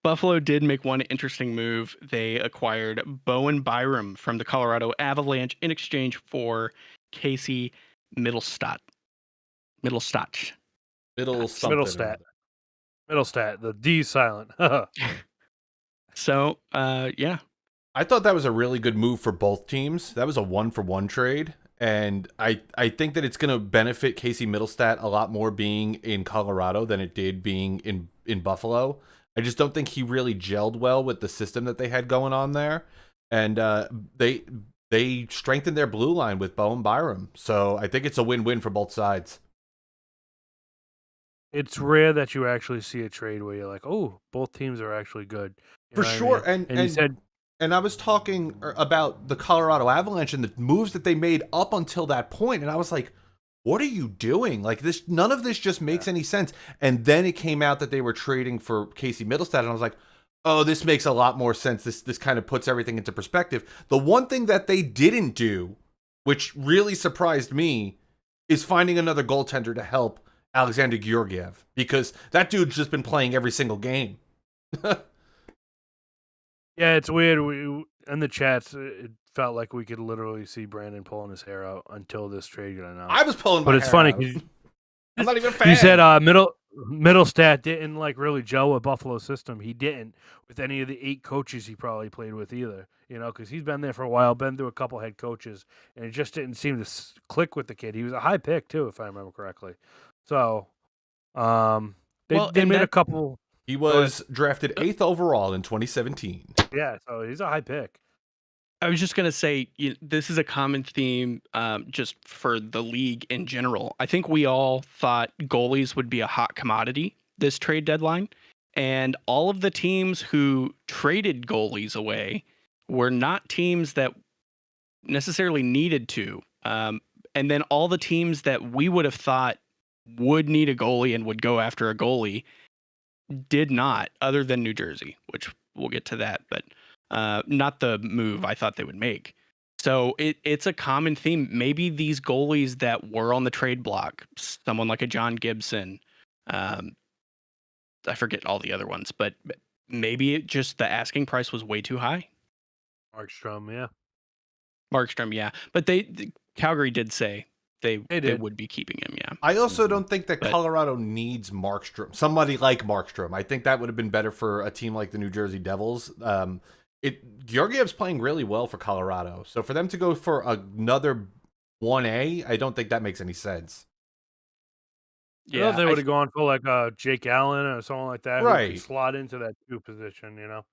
Buffalo did make one interesting move. They acquired Bowen Byram from the Colorado Avalanche in exchange for Casey Middlestat. Middlestat. Middle something. Middlestat. Middlestat. The D silent. So, yeah. I thought that was a really good move for both teams. That was a 1-for-1 trade. And I think that it's going to benefit Casey Middlestat a lot more being in Colorado than it did being in Buffalo. I just don't think he really gelled well with the system that they had going on there. And they strengthened their blue line with Bowen Byram. So I think it's a win-win for both sides. It's rare that you actually see a trade where you're like, oh, both teams are actually good. You For know what I sure. mean? And you said... And I was talking about the Colorado Avalanche and the moves that they made up until that point, and I was like, what are you doing? Like, this, none of this just makes any sense. And then it came out that they were trading for Casey Middlestat, and I was like, oh, this makes a lot more sense. This kind of puts everything into perspective. The one thing that they didn't do, which really surprised me, is finding another goaltender to help Alexander Georgiev, because that dude's just been playing every single game. Yeah, it's weird. In the chats, it felt like we could literally see Brandon pulling his hair out until this trade got announced. I was pulling my But it's hair funny out. because I'm not even a fan. you said Middlestat didn't like really gel with Buffalo's system. He didn't with any of the 8 coaches he probably played with either. You know, because he's been there for a while, been through a couple head coaches, and it just didn't seem to click with the kid. He was a high pick too, if I remember correctly. So, they made a couple. He was drafted 8th overall in 2017. Yeah, so he's a high pick. I was just going to say, this is a common theme just for the league in general. I think we all thought goalies would be a hot commodity this trade deadline. And all of the teams who traded goalies away were not teams that necessarily needed to. And then all the teams that we would have thought would need a goalie and would go after a goalie did not, other than New Jersey, which we'll get to that, but not the move I thought they would make. So it's a common theme. Maybe these goalies that were on the trade block, someone like a John Gibson, I forget all the other ones, but maybe it just the asking price was way too high. Markstrom, yeah. Markstrom, yeah. But Calgary did say they would be keeping him, yeah. I also don't think that Colorado needs Markstrom. Somebody like Markstrom. I think that would have been better for a team like the New Jersey Devils. Georgiev's playing really well for Colorado. So for them to go for another 1A, I don't think that makes any sense. Yeah, if they would have gone for like Jake Allen or someone like that, right? Who could slot into that 2 position, you know.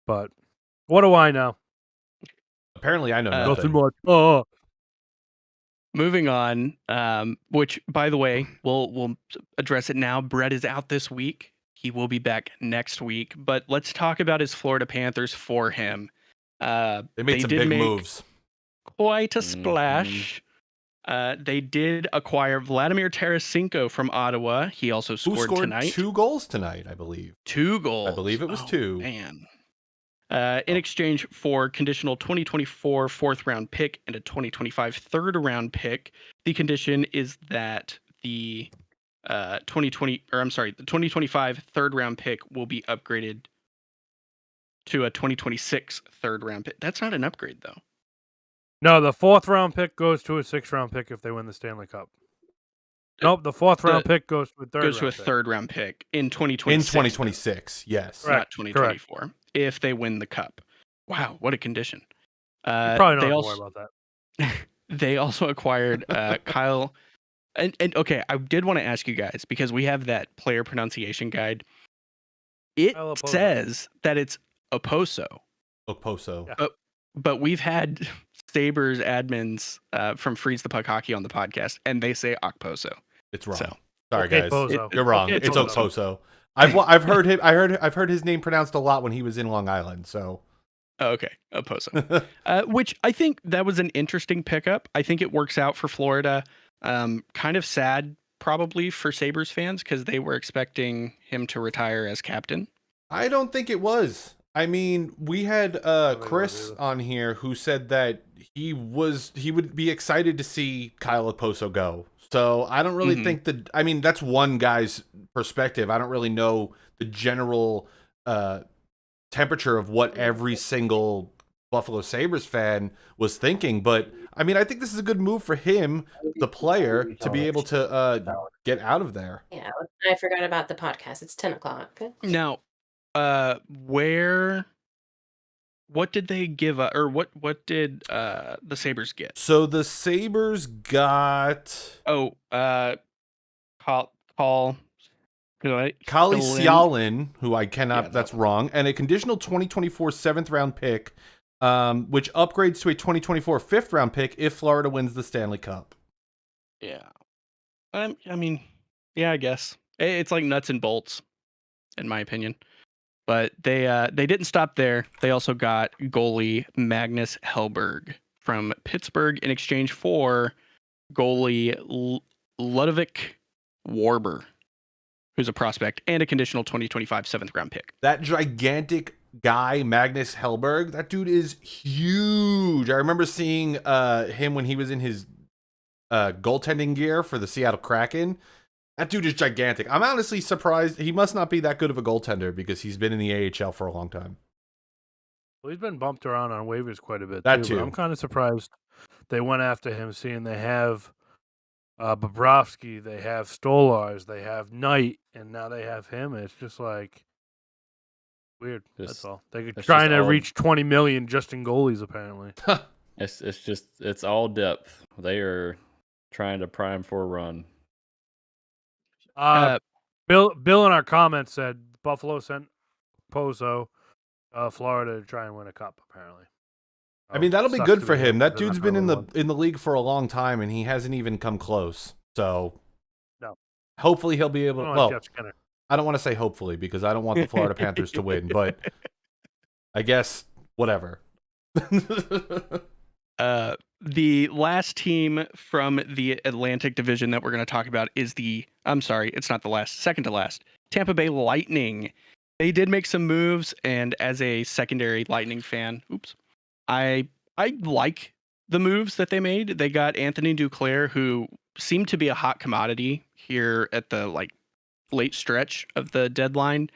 But what do I know? Apparently, I know nothing. Nothing much. Moving on, which by the way, we'll address it now. Brett is out this week. He will be back next week. But let's talk about his Florida Panthers for him. They made some big moves. Quite a splash. They did acquire Vladimir Tarasenko from Ottawa. He also scored tonight. 2 goals tonight, I believe. 2 goals. I believe it was 2. Man. In exchange for conditional 2024 4th-round pick and a 2025 3rd-round pick, the condition is that the 2025 3rd-round pick will be upgraded to a 2026 3rd-round pick. That's not an upgrade, though. No, the 4th-round pick goes to a 6th-round pick if they win the Stanley Cup. Nope, the 4th-round pick goes to a 3rd-round pick in 2026. In 2026, yes. Not 2024. Correct. If they win the Cup. Wow, what a condition. You probably don't have to worry about that. They also acquired Kyle. And okay, I did want to ask you guys, because we have that player pronunciation guide. It says that it's Okposo. Okposo. Yeah. But we've had Sabres admins from Freeze the Puck Hockey on the podcast, and they say Okposo. It's wrong. So, sorry, guys. You're wrong. It's Okposo. I've heard him. I've heard his name pronounced a lot when he was in Long Island. So, okay, Okposo. Which I think that was an interesting pickup. I think it works out for Florida. Kind of sad, probably for Sabres fans, because they were expecting him to retire as captain. I don't think it was. I mean, we had Chris on here who said that he would be excited to see Kyle Okposo go. So I don't really think that. I mean, that's one guy's perspective. I don't really know the general temperature of what every single Buffalo Sabres fan was thinking. But I mean, I think this is a good move for him, the player, to be able to get out of there. Yeah, I forgot about the podcast. It's 10 o'clock. Now, what did they give up, or what did the Sabres get? So the Sabres got Oh, Kali Sialin, who I cannot. Yeah, that's wrong, and a conditional 2024 7th-round pick, which upgrades to a 2024 5th-round pick if Florida wins the Stanley Cup. Yeah, I mean, yeah, I guess it's like nuts and bolts, in my opinion. But they didn't stop there. They also got goalie Magnus Hellberg from Pittsburgh in exchange for goalie Ludovic Warber, who's a prospect, and a conditional 2025 7th-round pick. That gigantic guy, Magnus Hellberg, that dude is huge. I remember seeing him when he was in his goaltending gear for the Seattle Kraken. That dude is gigantic. I'm honestly surprised. He must not be that good of a goaltender because he's been in the AHL for a long time. Well, he's been bumped around on waivers quite a bit. That too. too. But I'm kind of surprised they went after him, seeing they have Bobrovsky, they have Stolars, they have Knight, and now they have him. It's just like weird. That's all. They're trying to reach 20 million just in goalies, apparently. It's all depth. They are trying to prime for a run. Bill in our comments said Buffalo sent Pozo, Florida to try and win a cup. Apparently, I mean, that'll be good for him. That dude's been in the league for a long time, and he hasn't even come close. So, no. Hopefully, he'll be able. Well, I don't want to say hopefully because I don't want the Florida Panthers to win, but I guess whatever. The last team from the Atlantic Division that we're going to talk about is it's not the last, second to last, Tampa Bay Lightning. They did make some moves, and as a secondary Lightning fan, I like the moves that they made. They got Anthony Duclair, who seemed to be a hot commodity here at the late stretch of the deadline,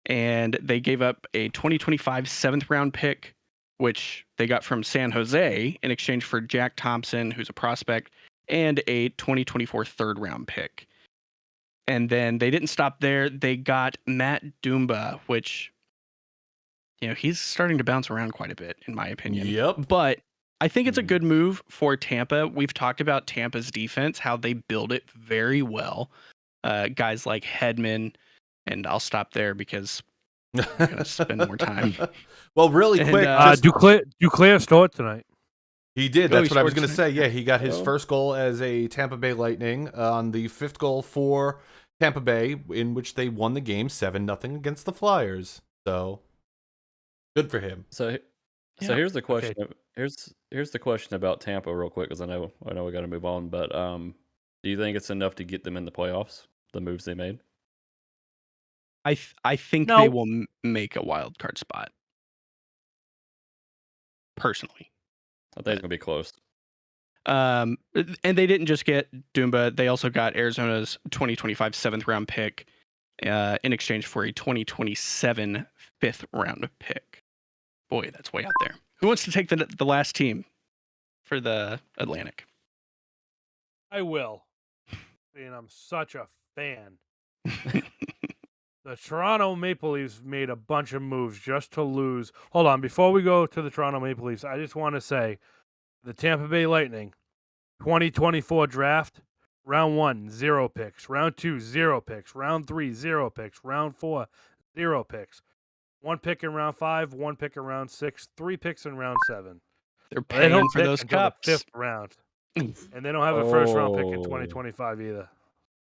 and they gave up a 2025 7th-round pick, which they got from San Jose in exchange for Jack Thompson, who's a prospect, and a 2024 3rd-round pick. And then they didn't stop there. They got Matt Dumba, which, he's starting to bounce around quite a bit, in my opinion. Yep. But I think it's a good move for Tampa. We've talked about Tampa's defense, how they build it very well. Guys like Hedman, and I'll stop there because I'm going to spend more time. Well, really quick. Duclair scored tonight. He did. That's what I was going to say. Yeah, he got his first goal as a Tampa Bay Lightning on the 5th goal for Tampa Bay, in which they won the game 7-0 against the Flyers. So good for him. So here's the question. Okay. Here's the question about Tampa, real quick, because I know we got to move on. But do you think it's enough to get them in the playoffs? The moves they made. I think they will make a wild card spot. Personally, I think it's gonna be close. And they didn't just get Dumba; they also got Arizona's 2025 7th-round pick in exchange for a 2027 5th-round pick. Boy, that's way out there. Who wants to take the last team for the Atlantic? I will. And I'm such a fan. The Toronto Maple Leafs made a bunch of moves just to lose. Hold on, before we go to the Toronto Maple Leafs, I just want to say the Tampa Bay Lightning 2024 draft, round 1, 0 picks. Round 2, 0 picks. Round 3, 0 picks. Round 4, 0 picks. 1 pick in round 5, 1 pick in round 6, 3 picks in round 7. They're paying for those cups. The 5th round. And they don't have a first-round pick in 2025 either.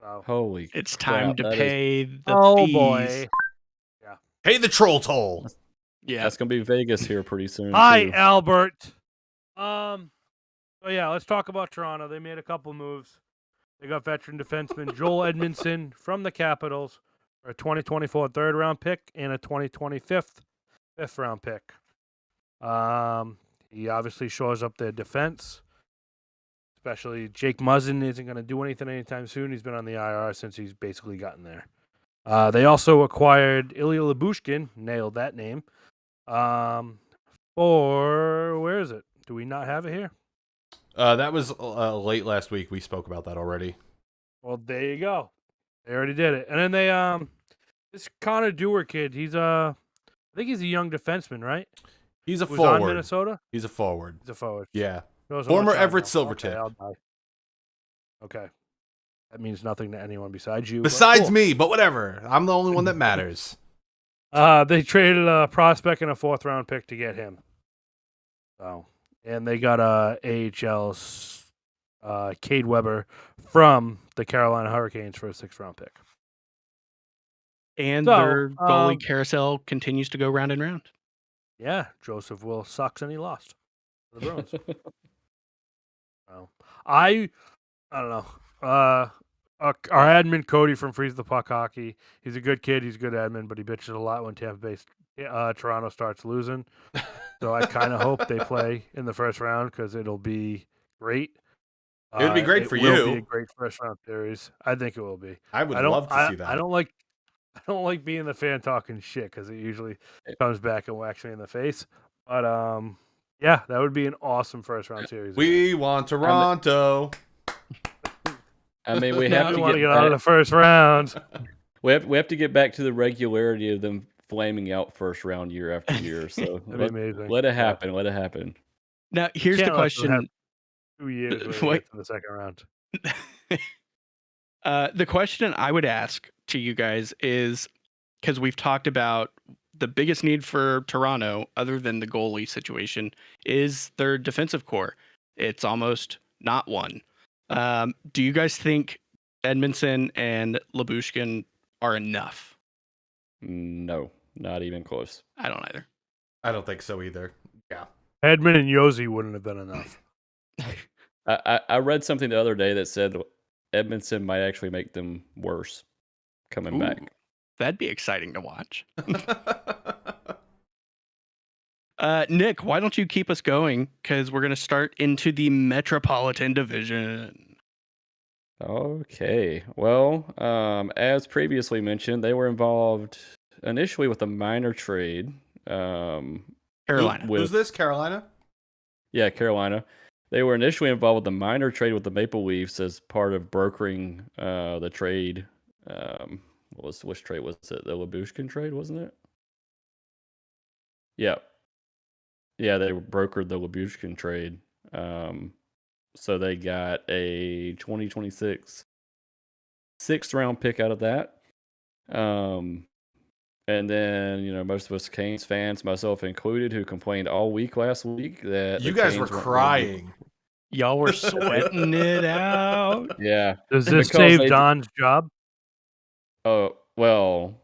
Wow. Holy it's crap, time to pay the fees. Boy. Yeah. Pay the troll toll. Yeah. That's going to be Vegas here pretty soon. Hi, too. Albert. So yeah, let's talk about Toronto. They made a couple moves. They got veteran defenseman Joel Edmondson from the Capitals for a 2024 3rd-round pick and a 2025 5th-round pick. He obviously shores up their defense. Especially Jake Muzzin isn't going to do anything anytime soon. He's been on the IR since he's basically gotten there. They also acquired Ilya Lyubushkin, nailed that name. For where is it? Do we not have it here? That was late last week. We spoke about that already. Well, there you go. They already did it. And then they this Connor Dewar kid, I think he's a young defenseman, right? He's a Who's forward. on Minnesota? He's a forward. He's a forward. Yeah. Knows how Former much I Everett know. Silvertip. Okay, I'll die. Okay. That means nothing to anyone besides you. but Besides cool. me, but whatever. I'm the only one that matters. They traded a prospect and a 4th round pick to get him. So, and they got AHL's Cade Weber from the Carolina Hurricanes for a 6th round pick. And So, their goalie carousel continues to go round and round. Yeah, Joseph Will sucks and he lost to the Bruins. So, I don't know. Our admin Cody from Freeze the Puck Hockey. He's a good kid. He's a good admin, but he bitches a lot when Tampa Bay, Toronto starts losing. So I kind of hope they play in the first round because it'll be great. It would be great for It will you. be a great first round series. I think it will be. I would love to see that. I don't like being the fan talking shit because it usually comes back and whacks me in the face. But yeah, that would be an awesome first round series. We want Toronto. I mean, we Now have we to want to get get out of the back, first round. we have to get back to the regularity of them flaming out first round year after year. So That'd be amazing. let it Yeah. happen. Let it happen. Now, here's the Can't let them have question. 2 years where Wait. we get to the second round. The question I would ask to you guys is, because we've talked about the biggest need for Toronto, other than the goalie situation, is their defensive core. It's almost not one. Do you guys think Edmondson and Lyubushkin are enough? No, not even close. I don't either. I don't think so either. Yeah. Edmund and Yosi wouldn't have been enough. I read something the other day that said Edmondson might actually make them worse coming back. Ooh, that'd be exciting to watch. Nick, why don't you keep us going? Because we're going to start into the Metropolitan Division. Okay. Well, as previously mentioned, they were involved initially with a minor trade. Carolina. Who's this? Carolina? Yeah, Carolina. They were initially involved with the minor trade with the Maple Leafs as part of brokering the trade. Which trade was it? The Lyubushkin trade, wasn't it? Yeah. Yeah, they brokered the Lyubushkin trade. So they got a 2026 6th round pick out of that. And then, most of us Canes fans, myself included, who complained all week last week that You the guys were Canes weren't crying. Y'all were sweating it out. gonna be- Yeah. Does this Because save they- Don's job? Oh, well,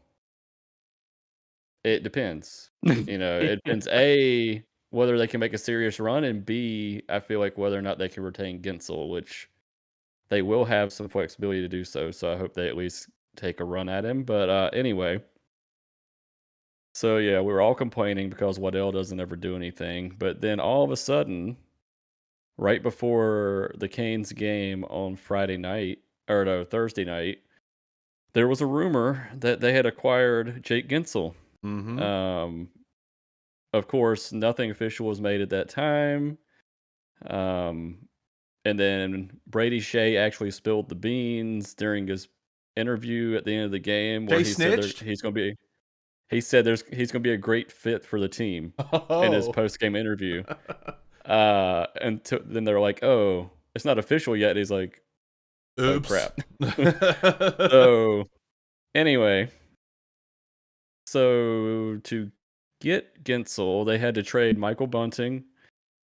it depends. It depends, A, whether they can make a serious run, and B, I feel like whether or not they can retain Gensel, which they will have some flexibility to do so. So I hope they at least take a run at him. But anyway, so yeah, we were all complaining because Waddell doesn't ever do anything. But then all of a sudden, right before the Canes game on Thursday night, there was a rumor that they had acquired Jake Gensel. Mm-hmm. Of course, nothing official was made at that time. And then Brady Shea actually spilled the beans during his interview at the end of the game, where They he said snitched? he's going to be. He said he's going to be a great fit for the team in his post-game interview. And then they're like, "Oh, it's not official yet." And he's like, "Oh Oops. crap." So anyway, so to get Gensel, they had to trade Michael Bunting,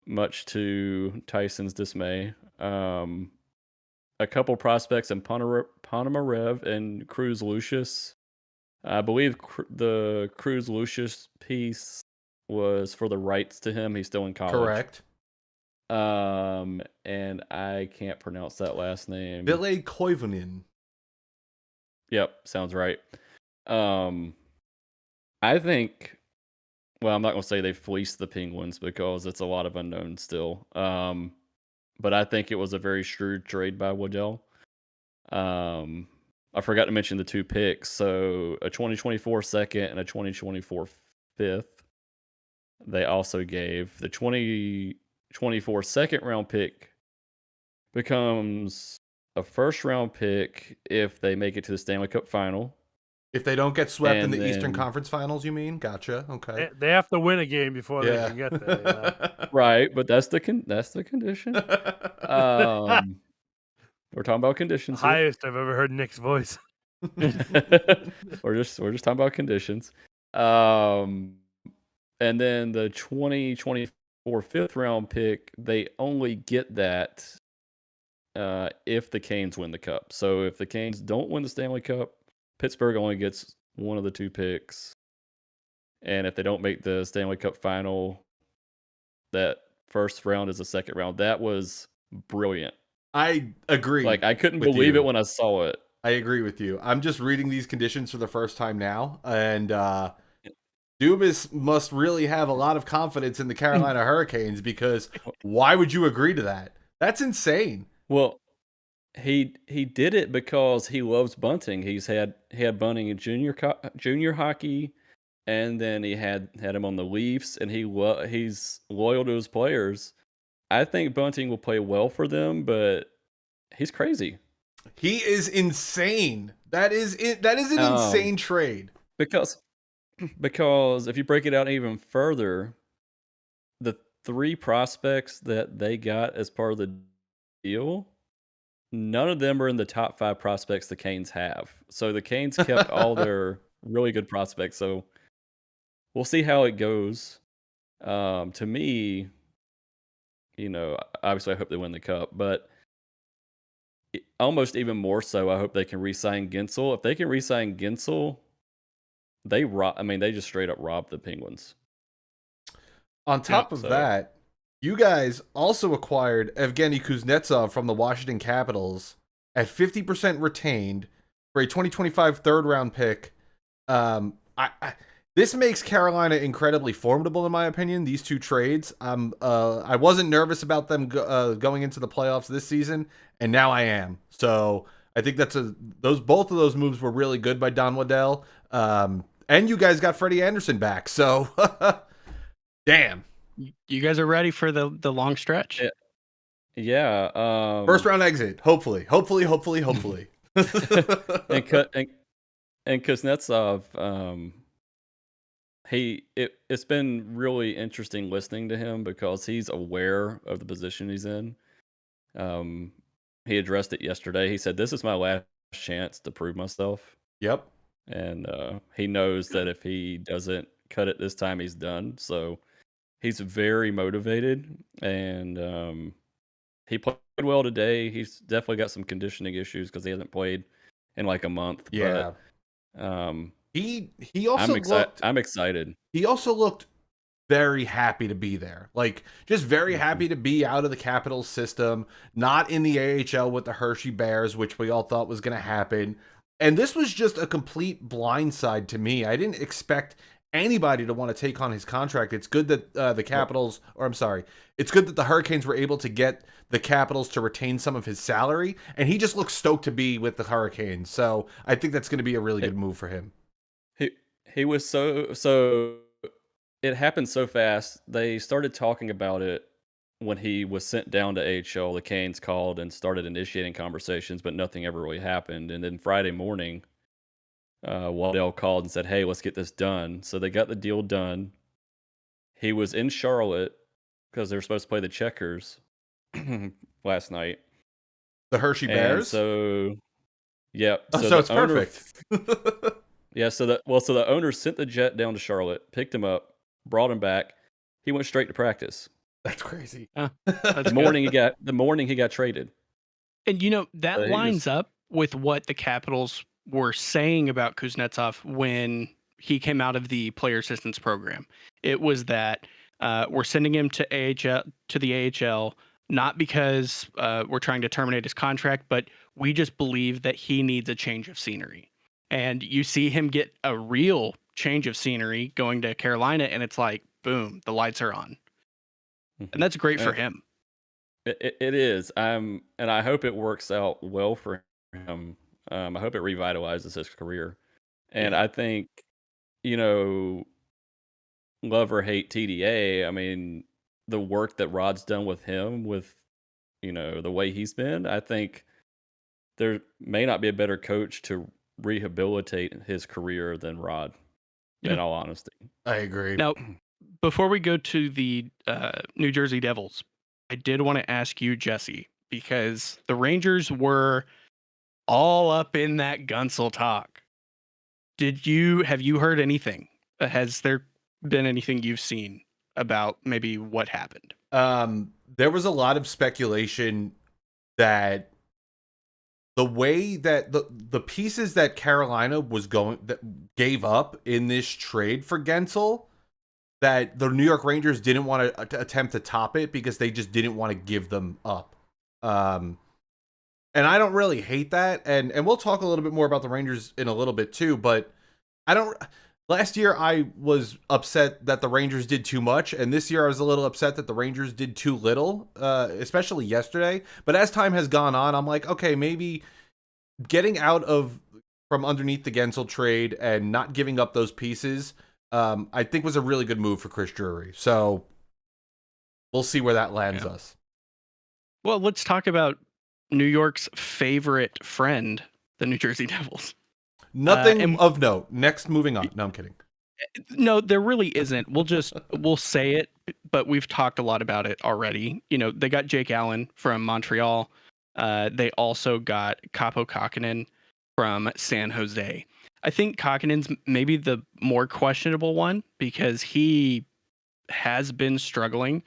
much to Tyson's dismay. A couple prospects in Ponomarev and Cruz Lucius. I believe the Cruz Lucius piece was for the rights to him. He's still in college. Correct. And I can't pronounce that last name. Ville Koivunen. Yep, sounds right. I think, well, I'm not going to say they fleeced the Penguins because it's a lot of unknowns still. But I think it was a very shrewd trade by Waddell. I forgot to mention the 2 picks. So a 2024 second and a 2024 fifth. They also gave the 2024 second round pick becomes a first round pick if they make it to the Stanley Cup final. If they don't get swept in And the Eastern then- Conference Finals, you mean? Gotcha. Okay. They have to win a game before they can get there. Yeah. Right, but that's the condition. We're talking about conditions here. Highest I've ever heard Nick's voice. we're just talking about conditions. And then the 2024 fifth round pick, they only get that if the Canes win the cup. So if the Canes don't win the Stanley Cup, Pittsburgh only gets one of the 2 picks. And if they don't make the Stanley Cup final, that first round is the second round. That was brilliant. I agree. Like, I couldn't with believe you. it when I saw it. I agree with you. I'm just reading these conditions for the first time now, and Dubas must really have a lot of confidence in the Carolina Hurricanes, because why would you agree to that? That's insane. Well, he did it because he loves bunting. He had bunting in junior hockey, and then he had him on the Leafs, and he's loyal to his players. I think bunting will play well for them, but he's crazy. He is insane. That is it. That is an insane trade. Because if you break it out even further, the 3 prospects that they got as part of the deal, none of them are in the top 5 prospects the Canes have. So the Canes kept all their really good prospects. So we'll see how it goes. To me, obviously I hope they win the cup, but almost even more so, I hope they can re-sign Gensel. If they can re-sign Gensel, they just straight up robbed the Penguins. On top of that, you guys also acquired Evgeny Kuznetsov from the Washington Capitals at 50% retained for a 2025 third round pick. This makes Carolina incredibly formidable, in my opinion. These 2 trades. I wasn't nervous about them going into the playoffs this season, and now I am. So I think both of those moves were really good by Don Waddell. And you guys got Freddie Anderson back. So, damn. You guys are ready for the long stretch? Yeah. First round exit. Hopefully. and Kuznetsov. It's been really interesting listening to him because he's aware of the position he's in. He addressed it yesterday. He said, "This is my last chance to prove myself." Yep. And he knows that if he doesn't cut it this time, he's done. So he's very motivated, and he played well today. He's definitely got some conditioning issues because he hasn't played in like a month. Yeah. But, he also I'm excited. He also looked very happy to be there. Like, just very happy to be out of the Capitals system, not in the AHL with the Hershey Bears, which we all thought was going to happen. And this was just a complete blindside to me. I didn't expect anybody to want to take on his contract. It's good that it's good that the Hurricanes were able to get the Capitals to retain some of his salary, and he just looks stoked to be with the Hurricanes. So I think that's going to be a really good move for him. He was so it happened so fast. They started talking about it when he was sent down to AHL. The Canes called and started initiating conversations, but nothing ever really happened. And then Friday morning, Waddell called and said, "Hey, let's get this done." So they got the deal done. He was in Charlotte because they were supposed to play the Checkers last night. The Hershey Bears? So, yeah. So it's perfect. Yeah, so the owner sent the jet down to Charlotte, picked him up, brought him back. He went straight to practice. That's crazy. The morning he got traded. And that lines up with what the Capitals were saying about Kuznetsov when he came out of the player assistance program. It was that we're sending him to the AHL not because we're trying to terminate his contract, but we just believe that he needs a change of scenery. And you see him get a real change of scenery going to Carolina, and it's like, boom, the lights are on. And that's great for him. It is. And I hope it works out well for him. I hope it revitalizes his career. And I think, you know, love or hate TDA, I mean, the work that Rod's done with him, with, the way he's been, I think there may not be a better coach to rehabilitate his career than Rod, Yeah. in all honesty. I agree. Now, before we go to the New Jersey Devils, I did want to ask you, Jesse, because the Rangers were all up in that Gunsel talk. Have you heard anything? Has there been anything you've seen about maybe what happened? There was a lot of speculation that the way that the pieces that Carolina gave up in this trade for Gensel, that the New York Rangers didn't want to attempt to top it because they just didn't want to give them up. And I don't really hate that. And we'll talk a little bit more about the Rangers in a little bit too, but last year I was upset that the Rangers did too much, and this year I was a little upset that the Rangers did too little, especially yesterday. But as time has gone on, I'm like, okay, maybe getting out from underneath the Gensel trade and not giving up those pieces, I think was a really good move for Chris Drury. So we'll see where that lands us. Well, let's talk about New York's favorite friend, the New Jersey Devils. Nothing of note. Next, moving on. No, I'm kidding. No, there really isn't. We'll say it, but we've talked a lot about it already. They got Jake Allen from Montreal. They also got Kaapo Kähkönen from San Jose. I think Kähkönen's maybe the more questionable one because he has been struggling,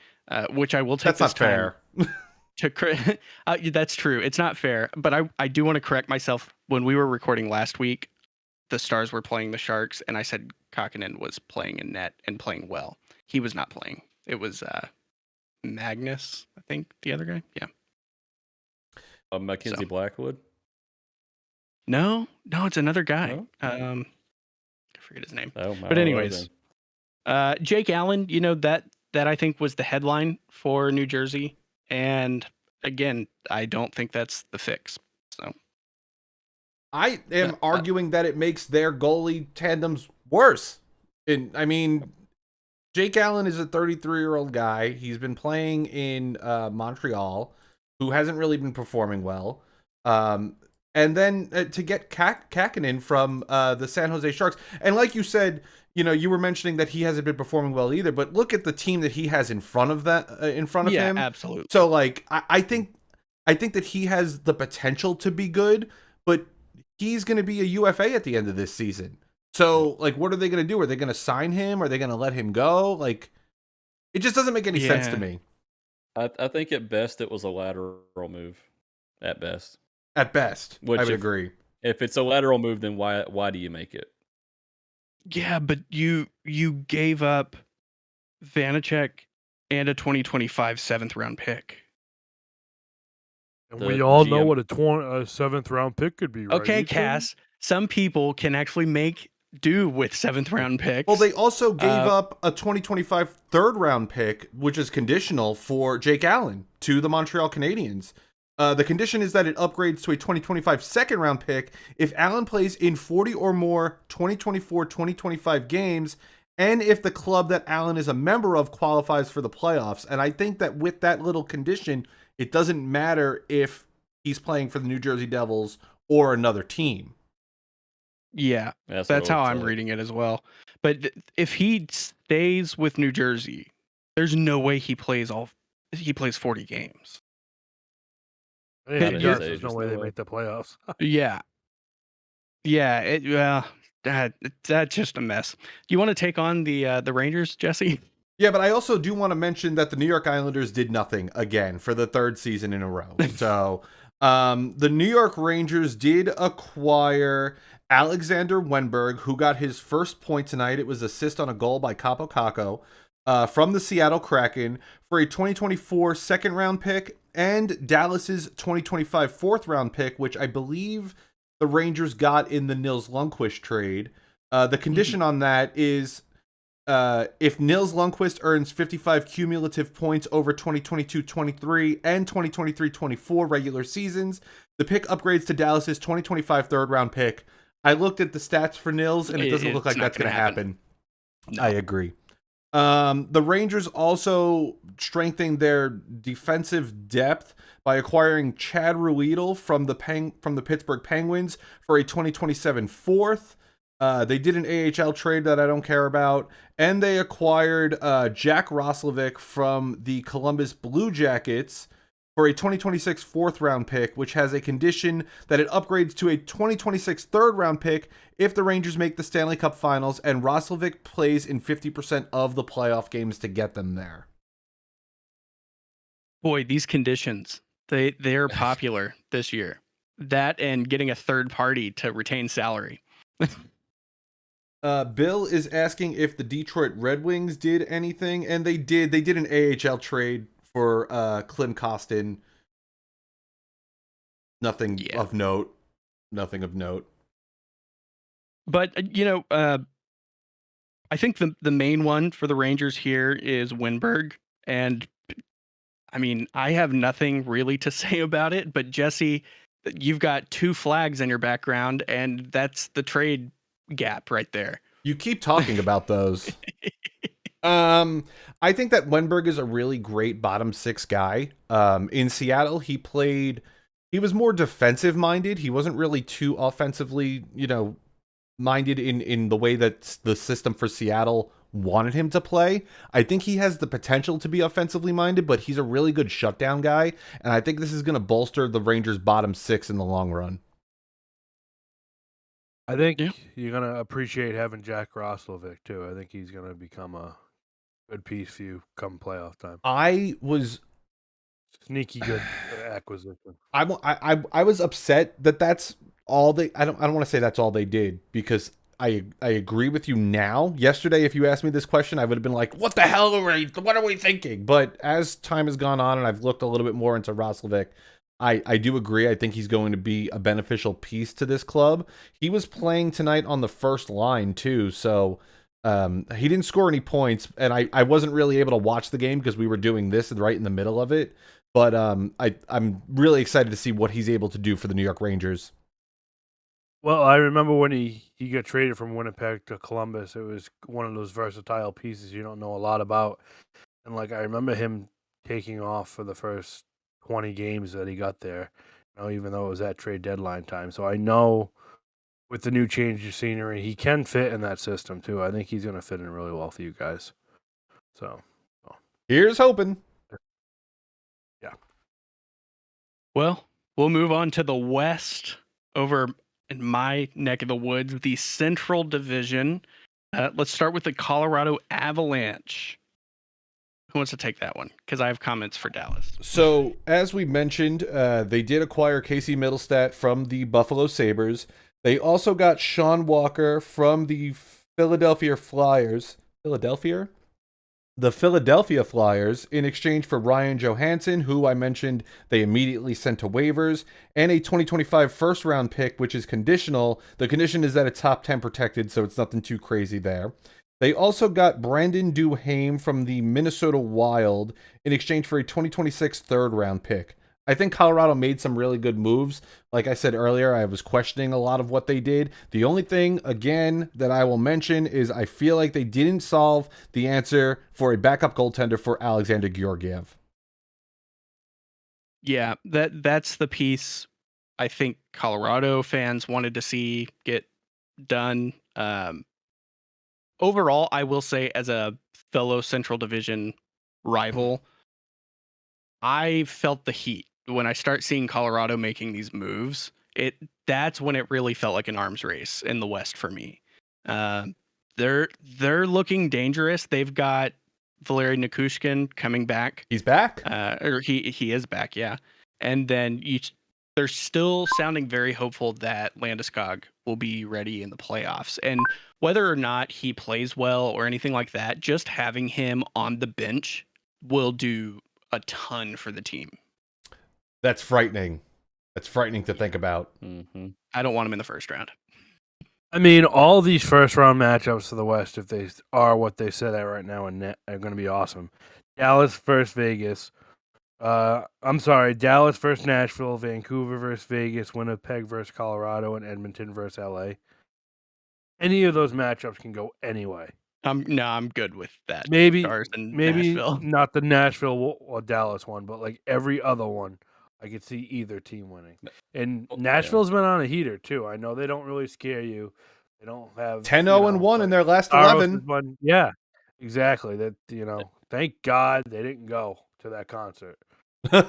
which I will take That's this not time fair. That's true. It's not fair, but I do want to correct myself. When we were recording last week, the Stars were playing the Sharks, and I said Kähkönen was playing in net and playing well. He was not playing. It was Magnus, I think, the other guy. Yeah. Mackenzie Blackwood? No, it's another guy. No? I forget his name. Oh, But anyways, Jake Allen, that I think was the headline for New Jersey. And again, I don't think that's the fix. So I am arguing that it makes their goalie tandems worse. Jake Allen is a 33-year-old guy. He's been playing in Montreal, who hasn't really been performing well. And then to get Kähkönen from the San Jose Sharks. And like you said, you were mentioning that he hasn't been performing well either, but look at the team that he has in front of him. Yeah, absolutely. So I think that he has the potential to be good, but he's going to be a UFA at the end of this season. So what are they going to do? Are they going to sign him? Are they going to let him go? It just doesn't make any sense to me. I think at best it was a lateral move. At best. At best, Which I would agree. If it's a lateral move, then why do you make it? Yeah, but you gave up Vanacek and a 2025 7th round pick. And The we all GM know what a 7th round pick could be, right? Okay, Ethan? Cass. Some people can actually make do with 7th round picks. Well, they also gave up a 2025 3rd round pick, which is conditional for Jake Allen to the Montreal Canadiens. The condition is that it upgrades to a 2025 2nd round pick if Allen plays in 40 or more 2024-2025 games, and if the club that Allen is a member of qualifies for the playoffs. And I think that with that little condition, it doesn't matter if he's playing for the New Jersey Devils or another team. Yeah, that's how I'm reading it as well. But if he stays with New Jersey, there's no way he plays 40 games. There's no way they make the playoffs. Yeah. That's just a mess. Do you want to take on the Rangers, Jesse? Yeah, but I also do want to mention that the New York Islanders did nothing again for the 3rd season in a row. So the New York Rangers did acquire Alexander Wenberg, who got his first point tonight. It was assist on a goal by Kaapo Kähkö from the Seattle Kraken for a 2024 2nd round pick and Dallas's 2025 4th round pick, which I believe the Rangers got in the Nils Lundkvist trade. The condition on that is if Nils Lundqvist earns 55 cumulative points over 2022-23 and 2023-24 regular seasons, the pick upgrades to Dallas's 2025 third round pick. I looked at the stats for Nils, and it doesn't look like that's going to happen. No. I agree. The Rangers also strengthened their defensive depth by acquiring Chad Ruedel from the Pittsburgh Penguins for a 2027 fourth. They did an AHL trade that I don't care about, and they acquired Jack Roslovic from the Columbus Blue Jackets for a 2026 fourth round pick, which has a condition that it upgrades to a 2026 third round pick if the Rangers make the Stanley Cup Finals and Roslovic plays in 50% of the playoff games to get them there. Boy, these conditions, they're popular this year. That and getting a third party to retain salary. Bill is asking if the Detroit Red Wings did anything, and they did. They did an AHL trade for Klim Kostin. Nothing of note. Nothing of note. But I think the main one for the Rangers here is Winberg, and I mean, I have nothing really to say about it. But Jesse, you've got two flags in your background, and that's the trade gap right there. You keep talking about those. I think that Wenberg is a really great bottom six guy. In Seattle, he was more defensive minded. He wasn't really too offensively, minded in the way that the system for Seattle wanted him to play. I think he has the potential to be offensively minded, but he's a really good shutdown guy. And I think this is going to bolster the Rangers' bottom six in the long run. I think you're going to appreciate having Jack Roslovic, too. I think he's going to become a good piece for you come playoff time. I was sneaky good acquisition. I was upset that that's all they. I don't want to say that's all they did, because I agree with you now. Yesterday, if you asked me this question, I would have been like, "What the hell what are we thinking?" But as time has gone on and I've looked a little bit more into Roslovic, I do agree. I think he's going to be a beneficial piece to this club. He was playing tonight on the first line too, so he didn't score any points, and I wasn't really able to watch the game because we were doing this right in the middle of it. But I'm really excited to see what he's able to do for the New York Rangers. Well, I remember when he got traded from Winnipeg to Columbus. It was one of those versatile pieces you don't know a lot about. And I remember him taking off for the first 20 games that he got there, even though it was at trade deadline time. So I know with the new change of scenery, he can fit in that system too. I think he's going to fit in really well for you guys. So here's hoping. Yeah. Well, we'll move on to the West over in my neck of the woods, the Central Division. Let's start with the Colorado Avalanche. Who wants to take that one? Because I have comments for Dallas. So, as we mentioned, they did acquire Casey Middlestat from the Buffalo Sabres. They also got Sean Walker from the Philadelphia Flyers. The Philadelphia Flyers in exchange for Ryan Johansson, who I mentioned they immediately sent to waivers, and a 2025 first-round pick, which is conditional. The condition is that it's top 10 protected, so it's nothing too crazy there. They also got Brandon Duhaime from the Minnesota Wild in exchange for a 2026 third-round pick. I think Colorado made some really good moves. Like I said earlier, I was questioning a lot of what they did. The only thing, again, that I will mention is I feel like they didn't solve the answer for a backup goaltender for Alexander Georgiev. Yeah, that's the piece I think Colorado fans wanted to see get done. Overall, I will say, as a fellow Central Division rival, I felt the heat when I start seeing Colorado making these moves. That's when it really felt like an arms race in the West for me. They're looking dangerous. They've got Valeri Nichushkin coming back. He's back? Or he is back, yeah. And then they're still sounding very hopeful that Landeskog will be ready in the playoffs. And whether or not he plays well or anything like that, just having him on the bench will do a ton for the team. That's frightening. That's frightening to think about. Mm-hmm. I don't want him in the first round. I mean, all these first round matchups for the West, if they are what they said at right now, are going to be awesome. Dallas versus Vegas. I'm sorry, Dallas versus Nashville, Vancouver versus Vegas, Winnipeg versus Colorado, and Edmonton versus LA. Any of those matchups can go anyway. I'm good with that. Maybe Stars and maybe Nashville. not the Nashville or Dallas one, but like every other one, I could see either team winning. And Oh, yeah. Nashville's been on a heater too. I know they don't really scare you. They don't have 10-0 and 1 in their last Staros 11. is one. Yeah, exactly. That thank God they didn't go to that concert. Yeah,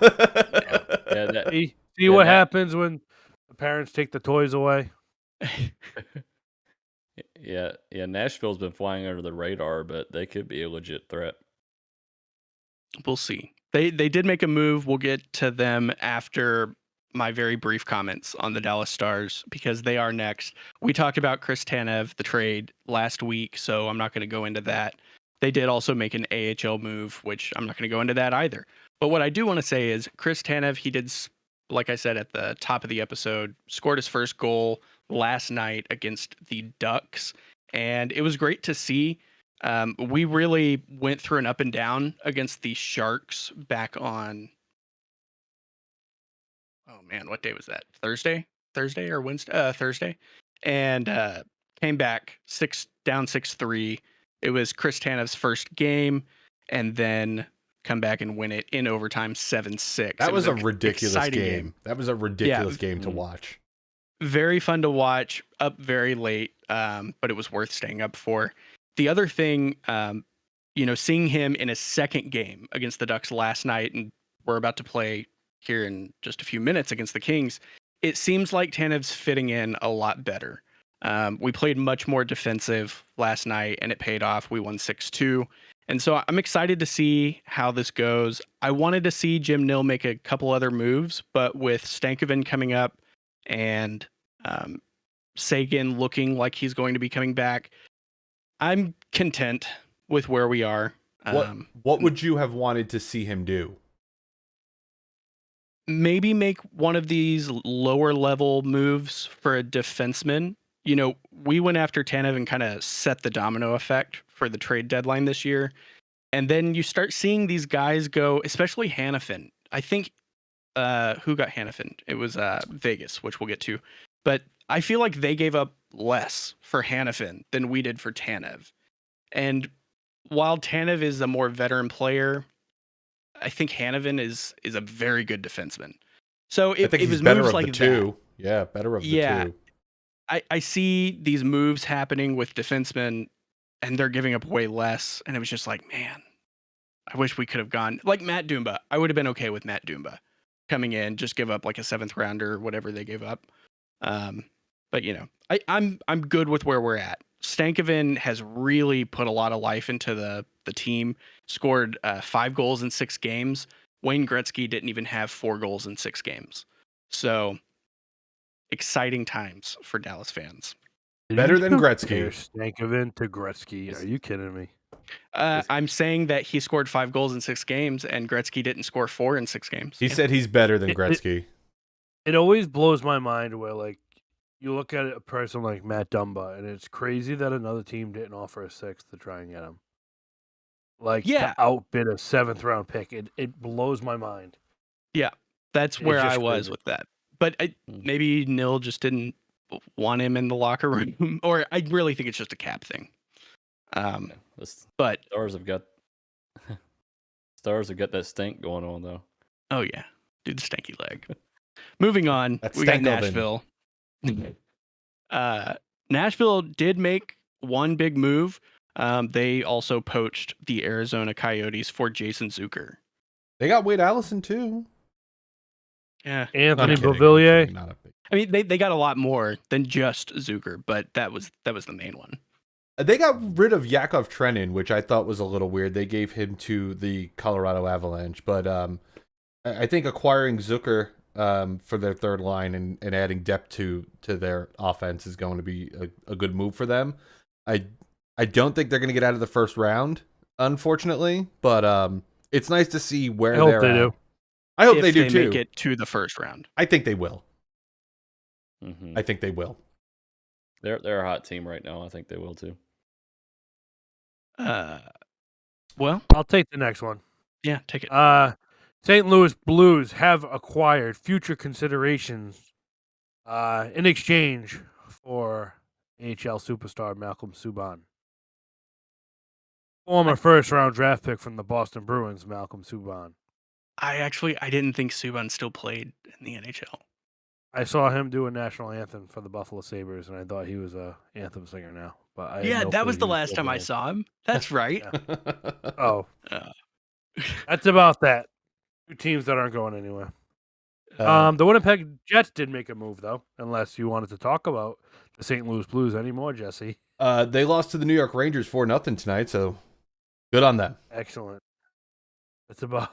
that, See Yeah, what that- happens when the parents take the toys away. yeah. Nashville's been flying under the radar, but they could be a legit threat. We'll see. They did make a move. We'll get to them after my very brief comments on the Dallas Stars because they are next. We talked about Chris Tanev, the trade, last week, so I'm not going to go into that. They did also make an AHL move, which I'm not going to go into that either. But what I do want to say is Chris Tanev, he did, like I said at the top of the episode, scored his first goal last night against the Ducks, and it was great to see. We really went through an up and down against the Sharks back on. Oh man, what day was that? Thursday or Wednesday? Thursday, and came back down 6-3. It was Chris Tanev's first game, and then come back and win it in overtime 7-6. That It was a an ridiculous exciting game. That was a ridiculous game to Mm. watch. Very fun to watch, up very late, but it was worth staying up for. The other thing, seeing him in his second game against the Ducks last night, and we're about to play here in just a few minutes against the Kings, it seems like Tanev's fitting in a lot better. We played much more defensive last night, and it paid off. We won 6-2. And so I'm excited to see how this goes. I wanted to see Jim Nill make a couple other moves, but with Stankoven coming up and Sagan looking like he's going to be coming back, I'm content with where we are. What would you have wanted to see him do? Maybe make one of these lower level moves for a defenseman. We went after Tanev and kind of set the domino effect for the trade deadline this year. And then you start seeing these guys go, especially Hannafin. I think who got Hannafin? It was Vegas, which we'll get to. But I feel like they gave up less for Hannafin than we did for Tanev. And while Tanev is a more veteran player, I think Hannafin is a very good defenseman. So I think it he's was better moves of like the that. two. Yeah, better of the Yeah. two. I see these moves happening with defensemen, and they're giving up way less. And it was just like, man, I wish we could have gone like Matt Dumba. I would have been okay with Matt Dumba coming in, just give up like a 7th rounder or whatever they gave up. But I'm good with where we're at. Stankoven has really put a lot of life into the team. Scored 5 goals in 6 games. Wayne Gretzky didn't even have 4 goals in 6 games. So exciting times for Dallas fans. Better than Gretzky. Stankoven to Gretzky. Are you kidding me? I'm saying that he scored 5 goals in 6 games, and Gretzky didn't score 4 in 6 games. He said he's better than It- Gretzky. It always blows my mind where like you look at a person like Matt Dumba, and it's crazy that another team didn't offer a 6th to try and get him. Like Yeah. to outbid a 7th round pick. It blows my mind. That's It's where I just was crazy. with that. But maybe Nil just didn't want him in the locker room, or I really think it's just a cap thing. The But Stars have got that stink going on though. oh yeah, dude, the stanky leg. Moving on, That's we got Stankoven. Nashville. Nashville did make one big move. They also poached the Arizona Coyotes for Jason Zucker. They got Wade Allison too. Yeah, I'm Anthony kidding, I'm Beauvillier. kidding, not a big- I mean they got a lot more than just Zucker, but that was the main one. They got rid of Yakov Trenin, which I thought was a little weird. They gave him to the Colorado Avalanche, but I think acquiring Zucker for their third line and adding depth to their offense is going to be a good move for them. I don't think they're going to get out of the first round, unfortunately, but it's nice to see where I hope they're they at. do. I hope If they do too. make it to the first round. I think they will. Mhm. I think they will. They're a hot team right now. I think they will too. Well, I'll take the next one. yeah, take it. St. Louis Blues have acquired future considerations in exchange for AHL superstar Malcolm Subban. Former first-round draft pick from the Boston Bruins, Malcolm Subban. I didn't think Subban still played in the NHL. I saw him do a national anthem for the Buffalo Sabres, and I thought he was a anthem singer now. But I had no that clue was he the last still time I playing. saw him. That's right. Yeah. Oh, Uh, that's about that. Two teams that aren't going anywhere. Uh, The Winnipeg Jets did make a move, though, unless you wanted to talk about the St. Louis Blues anymore, Jesse. they lost to the New York Rangers 4-0 tonight, so good on them. Excellent. It's about.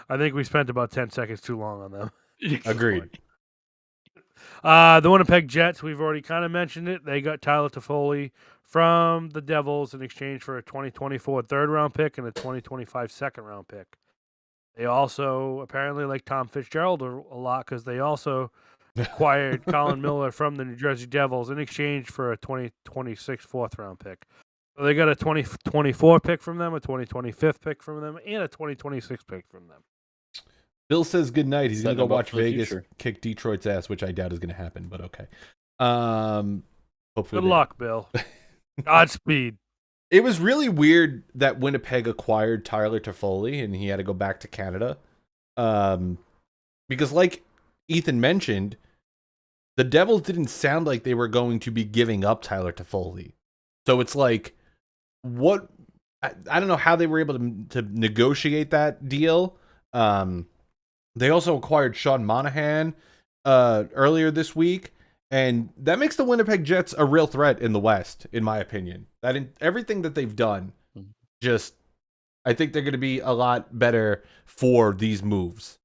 I think we spent about 10 seconds too long on them. Agreed. The Winnipeg Jets, we've already kind of mentioned it. They got Tyler Toffoli from the Devils in exchange for a 2024 third-round pick and a 2025 second-round pick. They also apparently like Tom Fitzgerald a lot because they also acquired Colin Miller from the New Jersey Devils in exchange for a 2026 fourth-round pick. So they got a 2024 pick from them, a 2025 pick from them, and a 2026 pick from them. Bill says good night. He's going to Setting go them up watch for the Vegas future. kick Detroit's ass, which I doubt is going to happen, but okay. Hopefully Good luck, Bill. Godspeed. It was really weird that Winnipeg acquired Tyler Toffoli and he had to go back to Canada. Because like Ethan mentioned, the Devils didn't sound like they were going to be giving up Tyler Toffoli. So it's like, what? I don't know how they were able to negotiate that deal. They also acquired Sean Monahan earlier this week. And that makes the Winnipeg Jets a real threat in the West, in my opinion. Everything that they've done, I think they're going to be a lot better for these moves.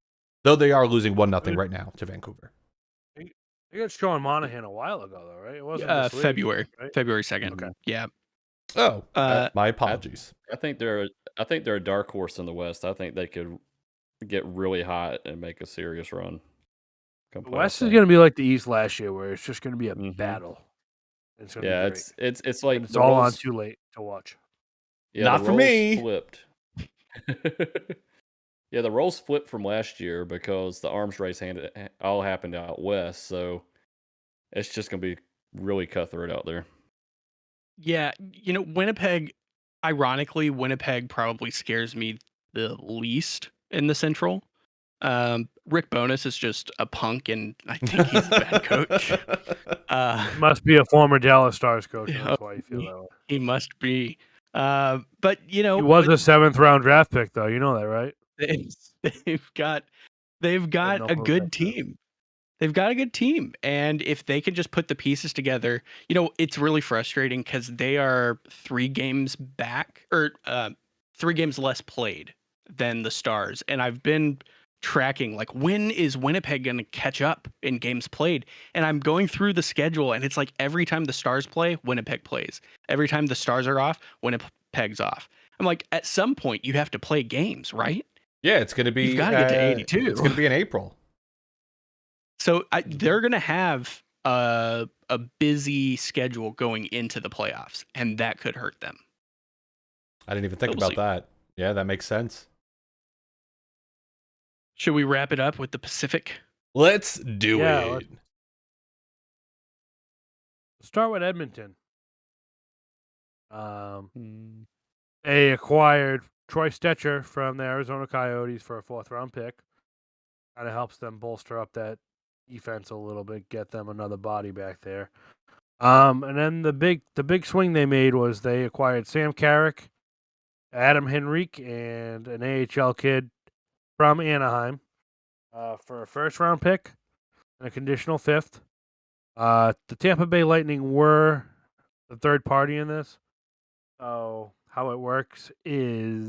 Though they are losing 1-0 right now to Vancouver. You got Sean Monahan a while ago, though, right? It wasn't this week, February, right? February 2nd. Okay. Yeah. Oh, my apologies. I think they're a dark horse in the West. I think they could get really hot and make a serious run. The West is going to be like the East last year, where it's just going to be a Mhm. battle. It's going to Yeah, be great. it's like It's the all on roles- too late to watch. Yeah, Not the for roles me. Flipped. Yeah, the roles flipped from last year because the arms race all happened out west. So it's just going to be really cutthroat out there. Yeah, Winnipeg, ironically, Winnipeg probably scares me the least in the Central. Rick Bowness is just a punk, and I think he's a bad coach. Must be a former Dallas Stars coach. And that's why you feel that way. He must be. But He was a 7th-round draft pick, though. You know that, right? they've got no a clue good about that. team. They've got a good team, and if they can just put the pieces together, it's really frustrating because they are 3 games back or 3 games less played than the Stars, and I've been tracking like when is Winnipeg going to catch up in games played, and I'm going through the schedule, and it's like every time the Stars play, Winnipeg plays. Every time the Stars are off, Winnipeg's off. I'm like, at some point you have to play games, right? Yeah, it's going to be. You've got to get to 82. It's going to be in April. So they're going to have a busy schedule going into the playoffs, and that could hurt them. I didn't even think We'll about see. that. Yeah, that makes sense. Should we wrap it up with the Pacific? Let's do Yeah, it. let's- Start with Edmonton. They acquired Troy Stetcher from the Arizona Coyotes for a 4th-round pick. Kind of helps them bolster up that defense a little bit, get them another body back there. And then the big swing they made was they acquired Sam Carrick, Adam Henrique, and an AHL kid from Anaheim for a 1st-round pick and a conditional 5th. The Tampa Bay Lightning were the third party in this. So how it works is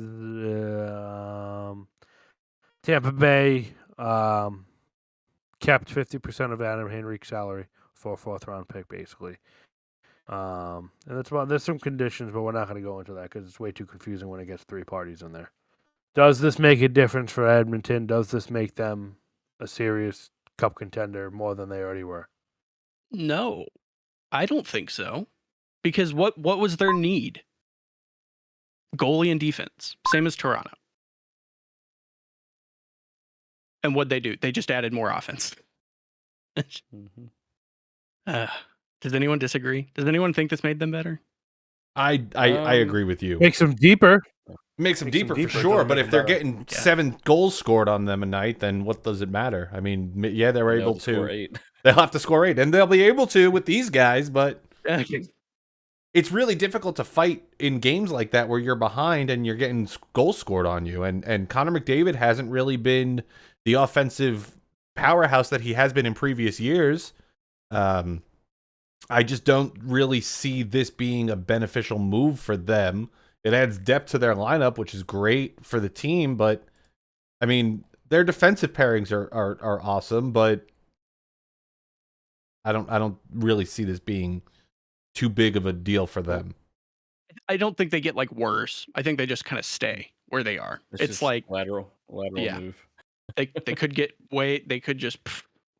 Tampa Bay kept 50% of Adam Henrique's salary for a 4th-round pick, basically. And that's about. There's some conditions, but we're not going to go into that because it's way too confusing when it gets 3 parties in there. Does this make a difference for Edmonton? Does this make them a serious cup contender more than they already were? No. I don't think so. Because what was their need? Goalie and defense. Same as Toronto. And what'd they do? They just added more offense. Mhm. Does anyone disagree? Does anyone think this made them better? I agree with you. Makes them deeper. Makes them makes them deeper for deeper, sure, doesn't but make if them they're better. getting Yeah. 7 goals scored on them a night, then what does it matter? I mean, yeah, they're They'll able just score to. 8. They'll have to score 8, and they'll be able to with these guys, but it's really difficult to fight in games like that where you're behind and you're getting goals scored on you. And Connor McDavid hasn't really been the offensive powerhouse that he has been in previous years. I just don't really see this being a beneficial move for them. It adds depth to their lineup, which is great for the team, but I mean, their defensive pairings are awesome, but I don't really see this being too big of a deal for them. I don't think they get like worse. I think they just kind of stay where they are. It's just like lateral Yeah. move. they could get they could just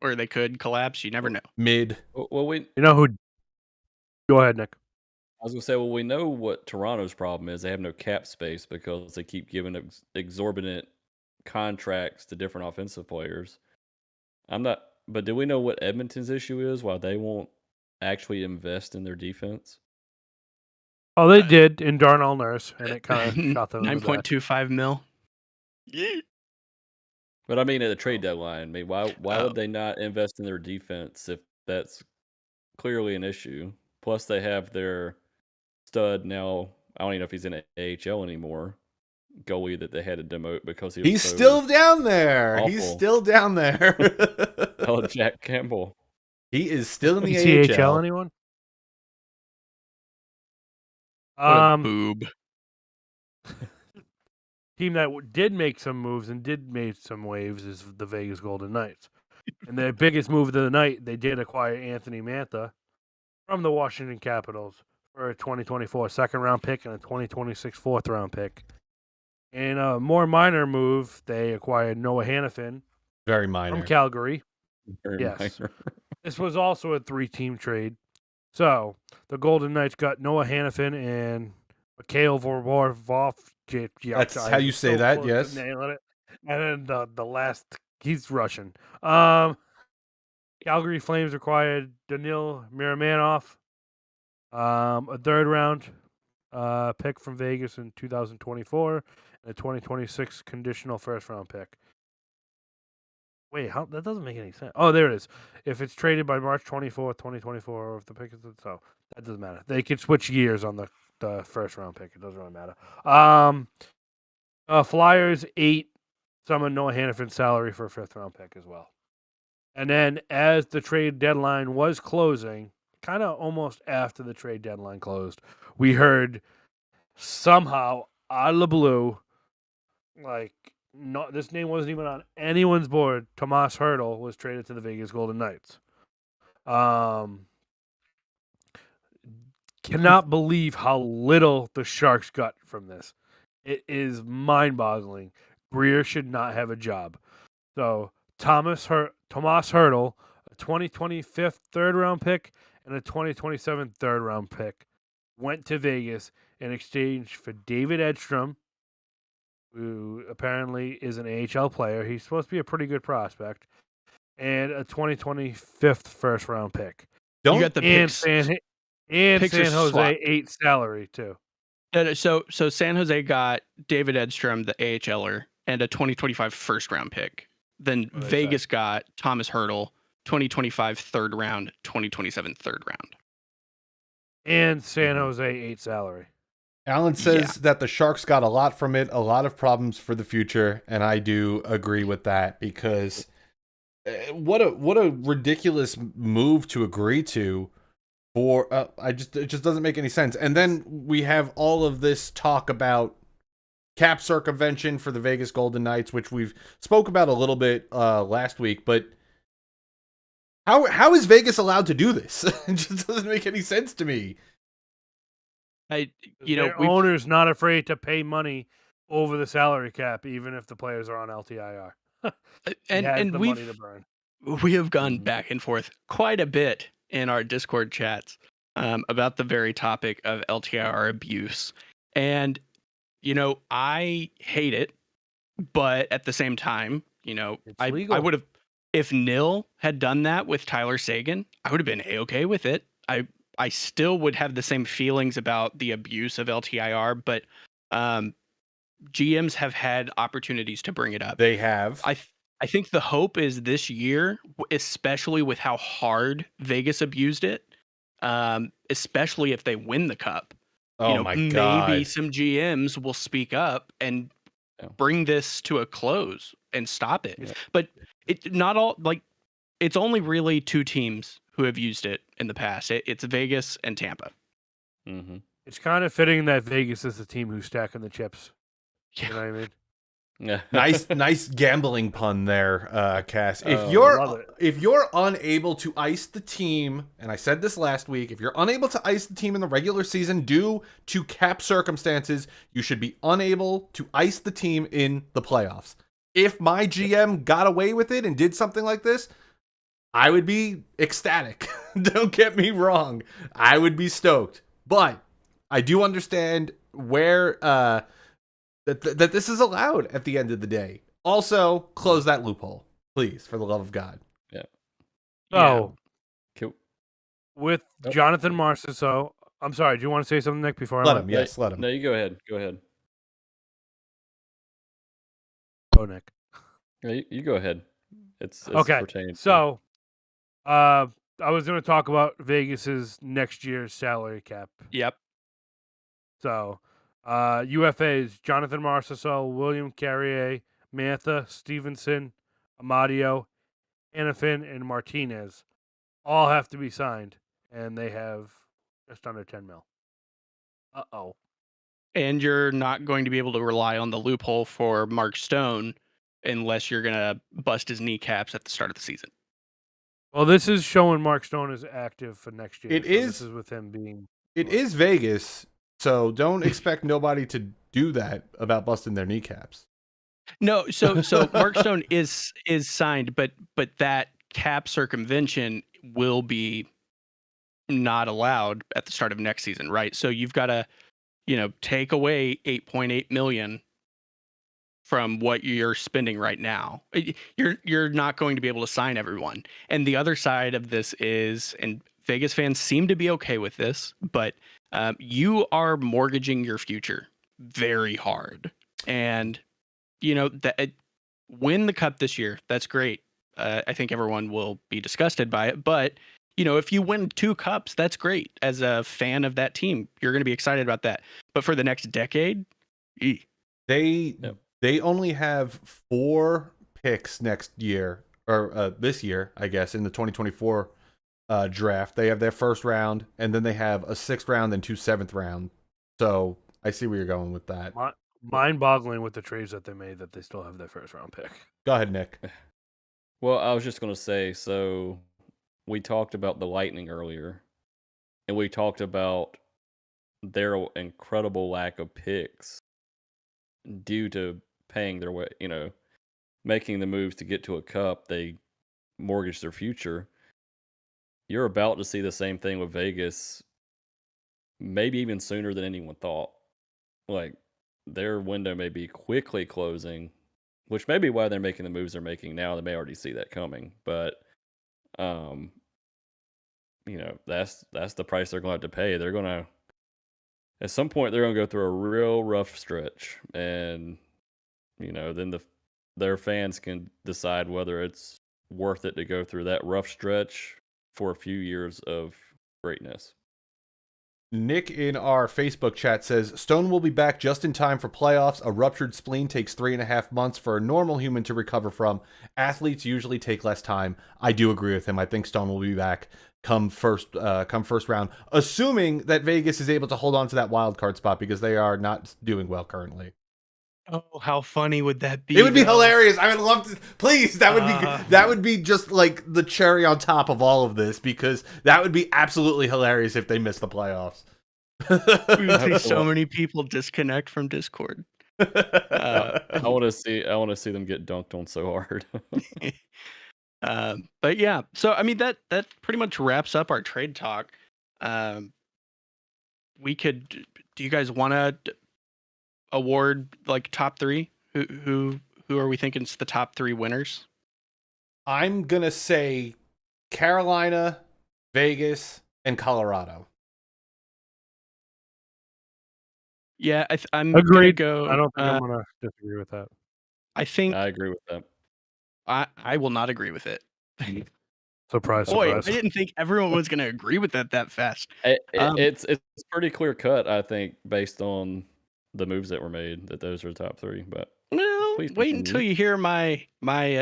or they could collapse. You never know. Mid. Well, You know who? Go ahead, Nick. I was gonna say, well, we know what Toronto's problem is. They have no cap space because they keep giving exorbitant contracts to different offensive players. But do we know what Edmonton's issue is? Why they won't actually invest in their defense? Oh, they did in Darnell Nurse, and it kind of shot them in the back. 9.25 mil. But I mean, at the trade deadline, I mean, why Oh. would they not invest in their defense if that's clearly an issue? Plus, they have their stud now. I don't even know if he's in AHL anymore. Goalie that they had to demote because he was He's so still down there. He's awful. still down there. Oh, Jack Campbell. He is still in the CHL, AHL. anyone? What a boob. Team that did make some moves and did make some waves is the Vegas Golden Knights. And their biggest move of the night, they did acquire Anthony Mantha from the Washington Capitals for a 2024 second-round pick and a 2026 fourth-round pick. In a more minor move, they acquired Noah Hannafin Very minor. from Calgary. Very Yes. minor. This was also a 3-team trade. So the Golden Knights got Noah Hannafin and Mikhail Vorvov. That's how you say that, yes. Nailing it. And then the last, he's Russian. Calgary Flames acquired Danil Miramanov, a third-round pick from Vegas in 2024, and a 2026 conditional first-round pick. Wait, how? That doesn't make any sense. Oh, there it is. If it's traded by March 24th, 2024, or if the pick is so, that doesn't matter. They could switch years on the first-round pick. It doesn't really matter. Flyers 8 summoned Noah Hannafin's salary for a fifth-round pick as well. And then as the trade deadline was closing, kind of almost after the trade deadline closed, we heard somehow out of the blue, like, no, this name wasn't even on anyone's board. Tomas Hertl was traded to the Vegas Golden Knights. Cannot believe how little the Sharks got from this. It is mind-boggling. Greer should not have a job. So Tomas Hertl, a 2025 third-round pick and a 2027 third-round pick, went to Vegas in exchange for David Edstrom, who apparently is an AHL player. He's supposed to be a pretty good prospect, and a 2025 first-round pick. You got the And picks. San are Jose swapped. 8 salary too. So San Jose got David Edstrom, the AHLer, and a 2025 first-round pick. Then What did I Vegas got Tomas Hertl, 2025 third round, 2027 third round. And San Jose 8 salary. Alan says that the Sharks got a lot from it, a lot of problems for the future, and I do agree with that because what a ridiculous move to agree to for it just doesn't make any sense. And then we have all of this talk about cap circumvention for the Vegas Golden Knights, which we've spoke about a little bit last week, but how is Vegas allowed to do this? It just doesn't make any sense to me. Their owner's not afraid to pay money over the salary cap, even if the players are on LTIR. And money to burn. we have gone back and forth quite a bit in our Discord chats about the very topic of LTIR abuse. And, I hate it, but at the same time, It's I legal. would have, if Nil had done that with Tyler Sagan, I would have been A-okay with it. I still would have the same feelings about the abuse of LTIR, but GMs have had opportunities to bring it up. They have. I think the hope is this year, especially with how hard Vegas abused it, especially if they win the cup. Oh my God. Maybe some GMs will speak up and bring this to a close and stop it. Yeah. But it's only really 2 teams who have used it in the past. It's Vegas and Tampa. Mm-hmm. It's kind of fitting that Vegas is the team who's stacking the chips. You know what I mean? Yeah. nice gambling pun there, Cass. If Oh, love you're unable to ice the team, and I said this last week, if you're unable to ice the team in the regular season due to cap circumstances, you should be unable to ice the team in the playoffs. If my GM got away with it and did something like this, I would be ecstatic. Don't get me wrong. I would be stoked. But I do understand where that this is allowed at the end of the day. Also, close that loophole, please, for the love of God. So, Cool. with Oh. Jonathan Marchessault, I'm sorry, do you want to say something, Nick, before I Let let him, yes, let him. No, you go ahead. Go ahead. go, Nick? Yeah, you go ahead. It's Okay, pertaining to- So, I was going to talk about Vegas's next year's salary cap. Yep. So, UFAs: Jonathan Marchessault, William Carrier, Mantha, Stevenson, Amadio, Anafin, and Martinez all have to be signed, and they have just under 10 mil. Uh-oh. And you're not going to be able to rely on the loophole for Mark Stone unless you're going to bust his kneecaps at the start of the season. Well, this is showing Mark Stone is active for next year. It so is- This is with him being. It is Vegas, so don't expect nobody to do that about busting their kneecaps. No, so Mark Stone is signed, but that cap circumvention will be not allowed at the start of next season, right? So you've got to, take away 8.8 million from what you're spending right now. You're not going to be able to sign everyone. And the other side of this is, and Vegas fans seem to be okay with this, but you are mortgaging your future very hard. And that win the cup this year, that's great. I think everyone will be disgusted by it, but if you win 2 cups, that's great. As a fan of that team, you're going to be excited about that. But for the next decade, They only have 4 picks next year, or this year, I guess, in the 2024 draft. They have their first round, and then they have a 6th round and 2 7th round. So I see where you're going with that. Mind-boggling with the trades that they made that they still have their first round pick. Go ahead, Nick. Well, I was just going to say, so we talked about the Lightning earlier, and we talked about their incredible lack of picks due to paying their way, making the moves to get to a cup. They mortgage their future. You're about to see the same thing with Vegas, maybe even sooner than anyone thought. Like, their window may be quickly closing, which may be why they're making the moves they're making now. They may already see that coming, but that's the price they're going to have to pay. They're going to, at some point, they're going to go through a real rough stretch, and then their fans can decide whether it's worth it to go through that rough stretch for a few years of greatness. Nick in our Facebook chat says, Stone will be back just in time for playoffs. A ruptured spleen takes 3.5 months for a normal human to recover from. Athletes usually take less time. I do agree with him. I think Stone will be back come first round, assuming that Vegas is able to hold on to that wild card spot, because they are not doing well currently. oh, how funny would that be? It would be though? hilarious. I would love to. Please, that would be just like the cherry on top of all of this, because that would be absolutely hilarious if they miss the playoffs. We would see so many people disconnect from Discord. I want to see them get dunked on so hard. But yeah, so I mean that pretty much wraps up our trade talk. We could. Do you guys want to award like top 3? Who are we thinking is the top 3 winners? I'm gonna say Carolina, Vegas, and Colorado. Yeah, I'm Agreed. Gonna go. I don't think I'm gonna disagree with that. I think I agree with that. I will not agree with it. Surprise, Boy, surprise. I didn't think everyone was going to agree with that fast. It's pretty clear cut, I think, based on the moves that were made, that those are the top 3. But Well, please wait continue. until you hear my Come on,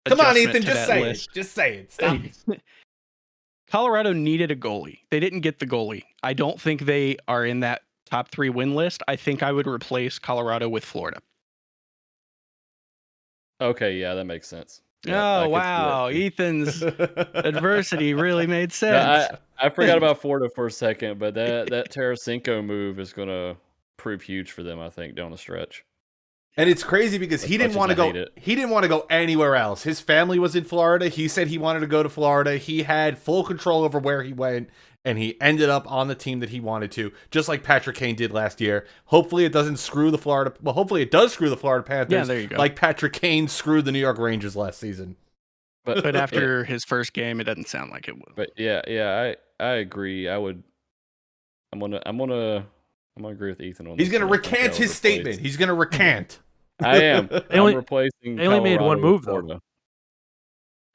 adjustment Ethan, to just that say list. it. Just say it. Stop. Colorado needed a goalie. They didn't get the goalie. I don't think they are in that top 3 win list. I think I would replace Colorado with Florida. Okay, yeah, that makes sense. Yeah, I Oh, could see that wow. too. Ethan's adversity really made sense. Yeah, I forgot about Florida for a second, but that Tarasenko move is going to prove huge for them, I think, down the stretch. And it's crazy because he As didn't much want to as I go. hate it. He didn't want to go anywhere else. His family was in Florida. He said he wanted to go to Florida. He had full control over where he went, and he ended up on the team that he wanted to, just like Patrick Kane did last year. Hopefully, it doesn't screw the Florida. Well, hopefully, it does screw the Florida Panthers. Yeah, there you go. Like Patrick Kane screwed the New York Rangers last season. But after his first game, it doesn't sound like it would. But yeah, I agree. I'm gonna agree with Ethan on He's this going to one. I think recant I his would statement. replace- He's going to recant. I am. They only- I'm replacing. they only made one Colorado with move, though. Florida.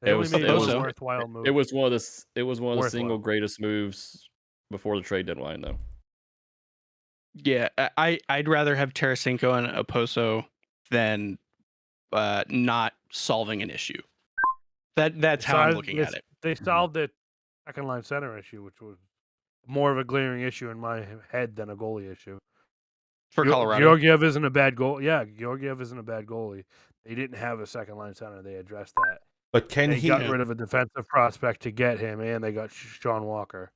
They It only was- made it one was- worthwhile move. It was one of the Worthwhile. single greatest moves before the trade deadline, though. Yeah, I'd rather have Tarasenko and Oposo than not solving an issue. That's how I'm Besides, looking at it. They solved the second line center issue, which was more of a glaring issue in my head than a goalie issue. For Colorado. Georgiev isn't a bad goal. Yeah, Georgiev isn't a bad goalie. They didn't have a second line center. They addressed that. But can They he? got rid of a defensive prospect to get him, and they got Sean Walker.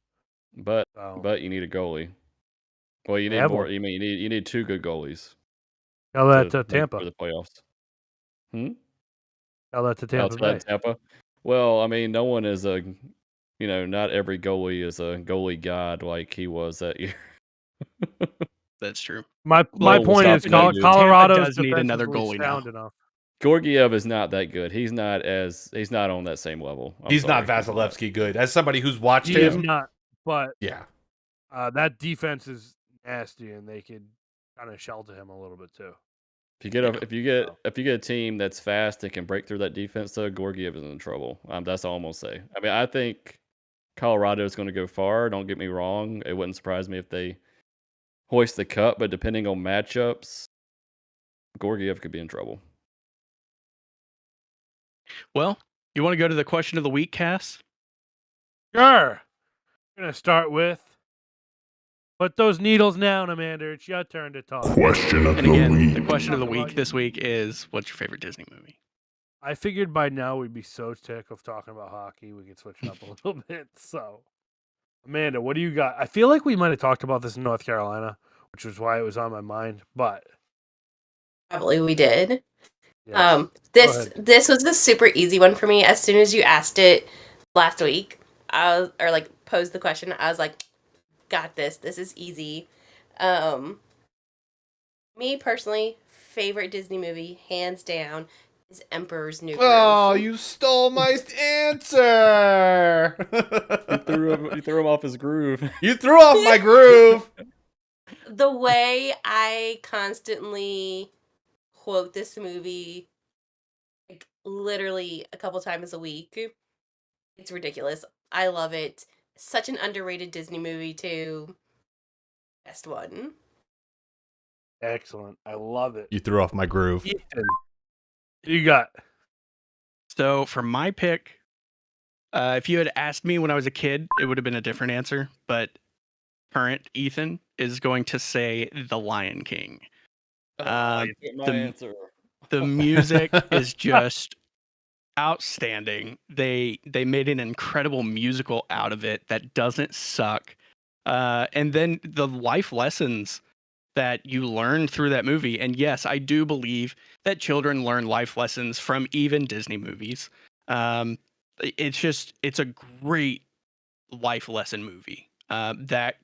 But So you need a goalie. Well, you They need have more. one. You need 2 good goalies. tell that to to make Tampa. for the playoffs. Tell that to Tampa Outside Bay. Tampa. Well, I mean, no one is not every goalie is a goalie god like he was that year. That's true. My Lowell was point is stopping that dude. Tampa Colorado's does need another defensively goalie now. sound enough. Georgiev is not that good. He's not on that same level. I'm He's not sorry. Vasilevsky good. As somebody who's watched He is him, not, but yeah. that defense is nasty, and they could kind of shelter him a little bit too. If you get a team that's fast and can break through that defense, though, Georgiev is in trouble. That's all I'm gonna say. I mean, I think Colorado is going to go far. Don't get me wrong. It wouldn't surprise me if they hoist the cup, but depending on matchups, Georgiev could be in trouble. Well, you want to go to the question of the week, Cass? Sure. We're gonna start with put those needles down, Amanda. It's your turn to talk. Question of And the again, the week. question of the week this week is, what's your favorite Disney movie? I figured by now we'd be so sick of talking about hockey, we could switch it up a little bit. So, Amanda, what do you got? I feel like we might have talked about this in North Carolina, which was why it was on my mind. But Probably we did. yes. This was the super easy one for me. As soon as you asked it last week, posed the question, I was like, got this. This is easy. Me personally, favorite Disney movie, hands down, is Emperor's New Groove. Oh, you stole my answer. You threw him off his groove. You threw off my groove. The way I constantly quote this movie, like literally a couple times a week, it's ridiculous. I love it. Such an underrated Disney movie too. Best one. Excellent. I love it. You threw off my groove. Ethan, what you got? So for my pick, if you had asked me when I was a kid, it would have been a different answer. But current Ethan is going to say The Lion King. You took my answer. The music is just outstanding. They made an incredible musical out of it that doesn't suck. And then the life lessons that you learn through that movie. And yes, I do believe that children learn life lessons from even Disney movies. It's a great life lesson movie. That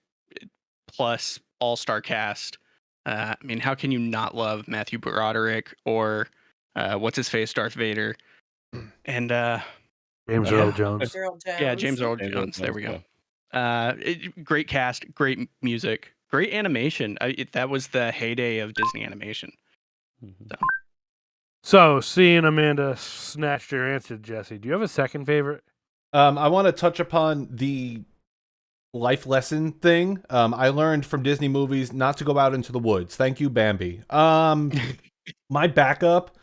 plus all-star cast. I mean, how can you not love Matthew Broderick or what's his face, Darth Vader, and James Yeah. Earl Jones. Earl Jones. yeah, James Earl James Earl Jones. There we Jones, go. Great cast, great music, great animation. That was the heyday of Disney animation. yeah. Mhm. So, seeing Amanda snatched your answer, Jesse, do you have a second favorite? I want to touch upon the life lesson thing. I learned from Disney movies not to go out into the woods. Thank you, Bambi. My backup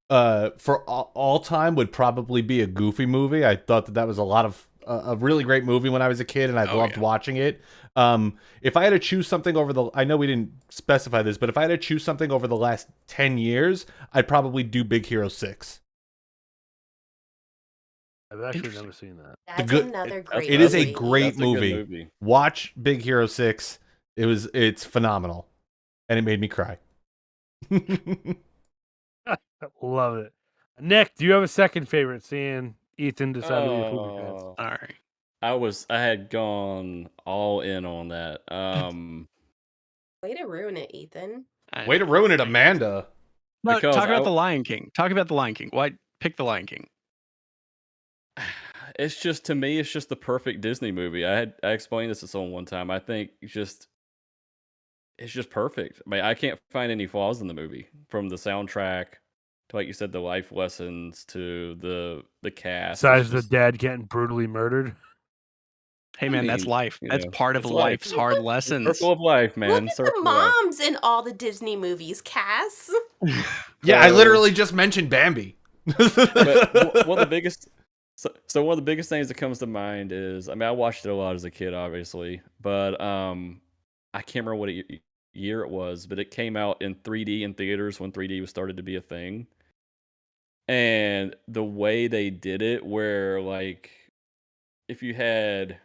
for all time would probably be a Goofy movie. I thought that was a really great movie when I was a kid, and I loved watching it. If I had to choose something I know we didn't specify this, but if I had to choose something over the last 10 years, I'd probably do Big Hero 6. I've actually never seen that. That's good- another great It is a movie. great That's a good movie. movie. Watch Big Hero 6. It's phenomenal. And it made me cry. Love it. Nick, do you have a second favorite? Seeing Ethan decide to be a poopy pants. Oh, All right. I had gone all in on that. Way to ruin it, Ethan. Way to ruin it, Amanda. No, because talk about I- the Lion King. Talk about the Lion King. Why pick the Lion King? It's just, to me, it's just the perfect Disney movie. I explained this to someone one time. I think it's just perfect. I mean, I can't find any flaws in the movie, from the soundtrack to, like you said, the life lessons to the cast. Besides It's the just- dad getting brutally murdered. Hey I man, that's mean, life. you That's know, part of it's life. life's hard lessons. Circle of life, man. Look at the Circle of life. moms in all the Disney movies, Cass. Yeah, I So- literally just mentioned Bambi. But one of the biggest one of the biggest things that comes to mind is, I mean, I watched it a lot as a kid, obviously, but I can't remember what year it was, but it came out in 3D in theaters when 3D was started to be a thing. And the way they did it, where, like, if you had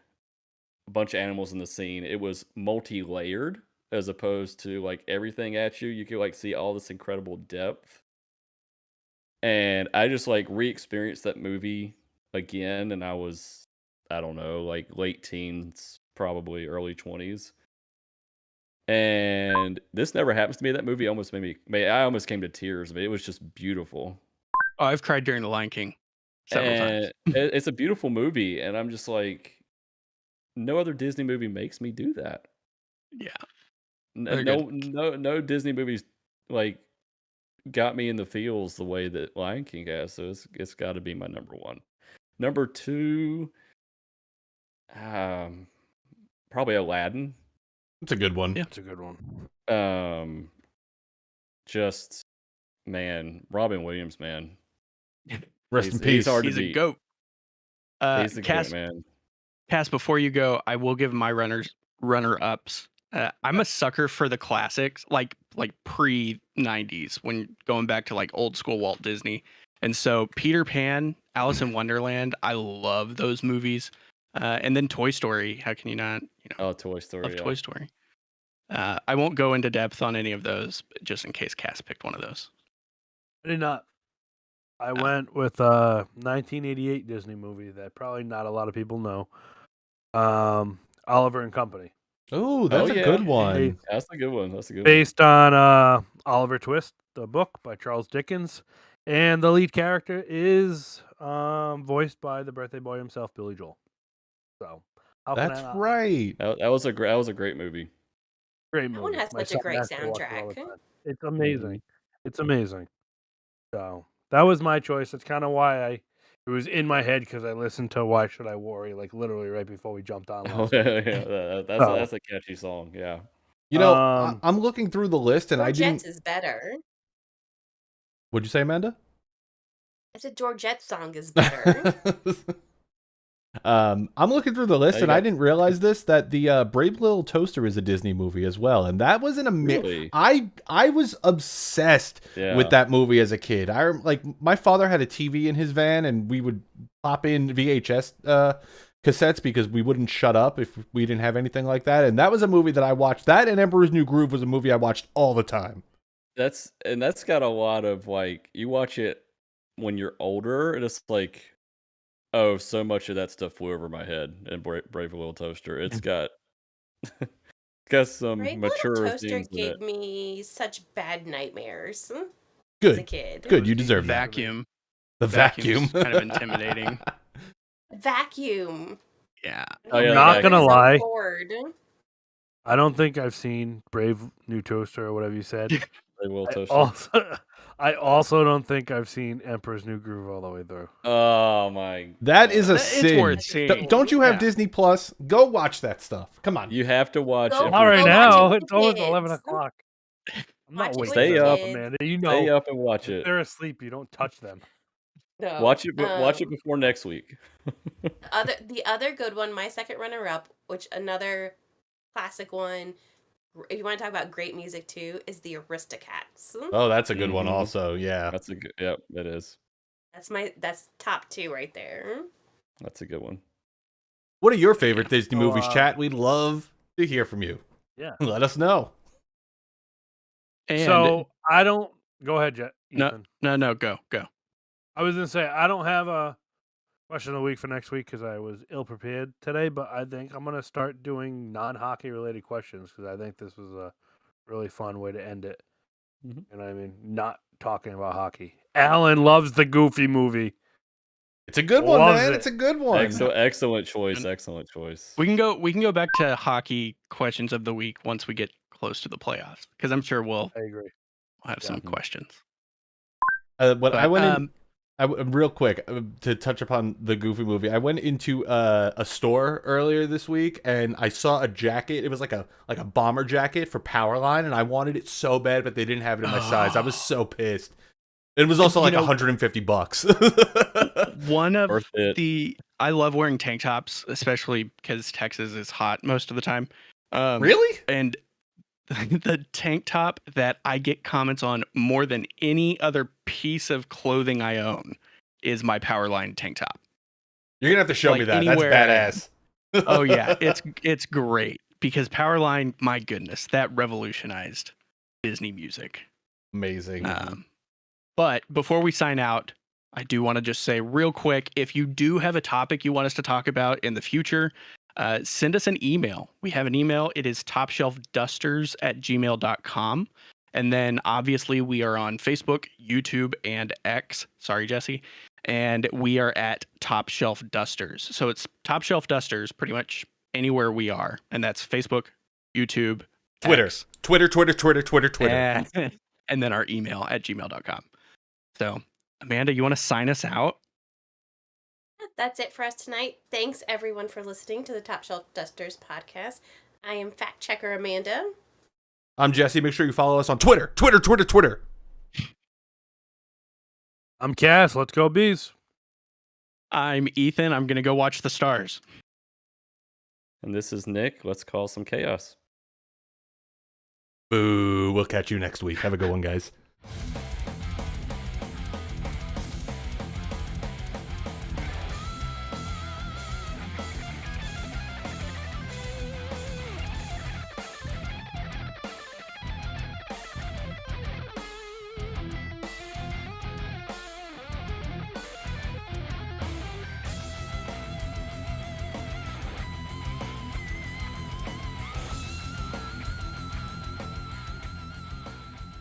a bunch of animals in the scene, it was multi-layered, as opposed to, like, everything at you. You could, like, see all this incredible depth. And I just, like, re-experienced that movie again, and I was, I don't know, like, late teens, probably early 20s. And this never happens to me. That movie almost I almost came to tears. I mean, it was just beautiful. Oh, I've cried during the Lion King several times. And it's a beautiful movie, and I'm just like, no other Disney movie makes me do that. Yeah. No, They're no Disney movies, like, got me in the feels the way that Lion King has. So it's got to be my number one. Number two, probably Aladdin. It's a good one. Yeah. That's a good one. Just, man, Robin Williams, man. Rest in He's peace. hard to He's a beat. goat. He's the Cass, goat, man. Cass, before you go, I will give my runner-ups. I'm a sucker for the classics, like pre 90s, when going back to like old school Walt Disney. And so Peter Pan, Alice in Wonderland, I love those movies. And then Toy Story. How can you not? Oh, Toy Story. Love Yeah. Toy Story. I won't go into depth on any of those, but just in case Cass picked one of those. I did not. I went with a 1988 Disney movie that probably not a lot of people know. Oliver and Company. Oh, that's a yeah. good one. That's a good one. That's a good one. Based on Oliver Twist, the book by Charles Dickens. And the lead character is voiced by the birthday boy himself, Billy Joel. So how can I That's not? right. That was a great movie. Great That movie. one has My such a son great has to watch it all the soundtrack. time. It's amazing. It's amazing. So that was my choice. That's kind of why it was in my head, because I listened to Why Should I Worry like literally right before we jumped on. Oh, last week. yeah, Oh. that's a catchy song. Yeah. You know, I'm Um, looking through the list and I Georgette's didn't. is better. What'd you say, Amanda? I said Georgette's song is better. I'm looking through the list There and you I go. didn't realize this, that the Brave Little Toaster is a Disney movie as well, and that was an amazing. Really? I was obsessed Yeah. with that movie as a kid. Like my father had a TV in his van, and we would pop in VHS cassettes because we wouldn't shut up if we didn't have anything like that. And that was a movie that I watched. That and Emperor's New Groove was a movie I watched all the time. That's got a lot of, like, you watch it when you're older, and it's like, Oh, so much of that stuff flew over my head in Brave Little Toaster. It's got some Brave mature Little Toaster themes in it. gave me such bad nightmares as a Good. kid. Good. You deserve that. Vacuum. The vacuum. Vacuum's kind of intimidating. Vacuum. Yeah. Oh, yeah, Not the gonna So lie. bored. I don't think I've seen Brave New Toaster or whatever you said. Brave Little Toaster. I also don't think I've seen Emperor's New Groove all the way through. Oh my! That is a It's sin. worth seeing. Don't you have Yeah. Disney Plus? Go watch that stuff. Come on. You have to watch. Go- Emperor's Not right Go New now. watch it with It's almost kids. 11 o'clock. I'm not Watch it with wasting Stay them up. up, Amanda. You Groove. know, Stay up and watch if it. they're asleep, you don't touch them. No. Watch it before next week. The other good one, my second runner up, which another classic one, if you want to talk about great music too, is the Aristocats. Oh, that's a good one Mhm. also. Yeah. That's a good. Yep, it is. That's top 2 right there. That's a good one. What are your favorite Disney So, movies, chat? We'd love to hear from you. Yeah. Let us know. And So I don't. Go ahead, Jet. Ethan. no, go. I was gonna say I don't have a question of the week for next week because I was ill prepared today, but I think I'm gonna start doing non-hockey related questions because I think this was a really fun way to end it. Mhm. And I mean, not talking about hockey. Alan loves the Goofy movie. It's a good one, Loves man. it. It's a good one. Excellent choice. Excellent choice. We can go back to hockey questions of the week once we get close to the playoffs because I'm sure we'll I agree. have some Mhm. questions. But I went in. um, Real quick to touch upon the Goofy movie. I went into a store earlier this week and I saw a jacket. It was like a bomber jacket for Powerline, and I wanted it so bad, but they didn't have it in my size. I was so pissed. It was also like $150. One of Worth it. I love wearing tank tops, especially because Texas is hot most of the time. Really? And the tank top that I get comments on more than any other piece of clothing I own is my Powerline tank top. You're gonna have to show me Like, that. anywhere That's badass. Oh yeah, it's great because Powerline, my goodness, that revolutionized Disney music. Amazing. But before we sign out, I do want to just say real quick, if you do have a topic you want us to talk about in the future, send us an email. We have an email. It is topshelfdusters@gmail.com. And then obviously we are on Facebook, YouTube, and X. Sorry, Jesse. And we are at Top Shelf Dusters. So it's Top Shelf Dusters pretty much anywhere we are. And that's Facebook, YouTube, Twitter. X, Twitter. and then our email at gmail.com. So, Amanda, you want to sign us out? That's it for us tonight. Thanks everyone for listening to the Top Shelf Dusters podcast. I am fact checker Amanda. I'm Jesse. Make sure you follow us on Twitter. I'm Cass. Let's go, bees. I'm Ethan. I'm going to go watch the stars. And this is Nick. Let's call some chaos. Boo. We'll catch you next week. Have a good one, guys.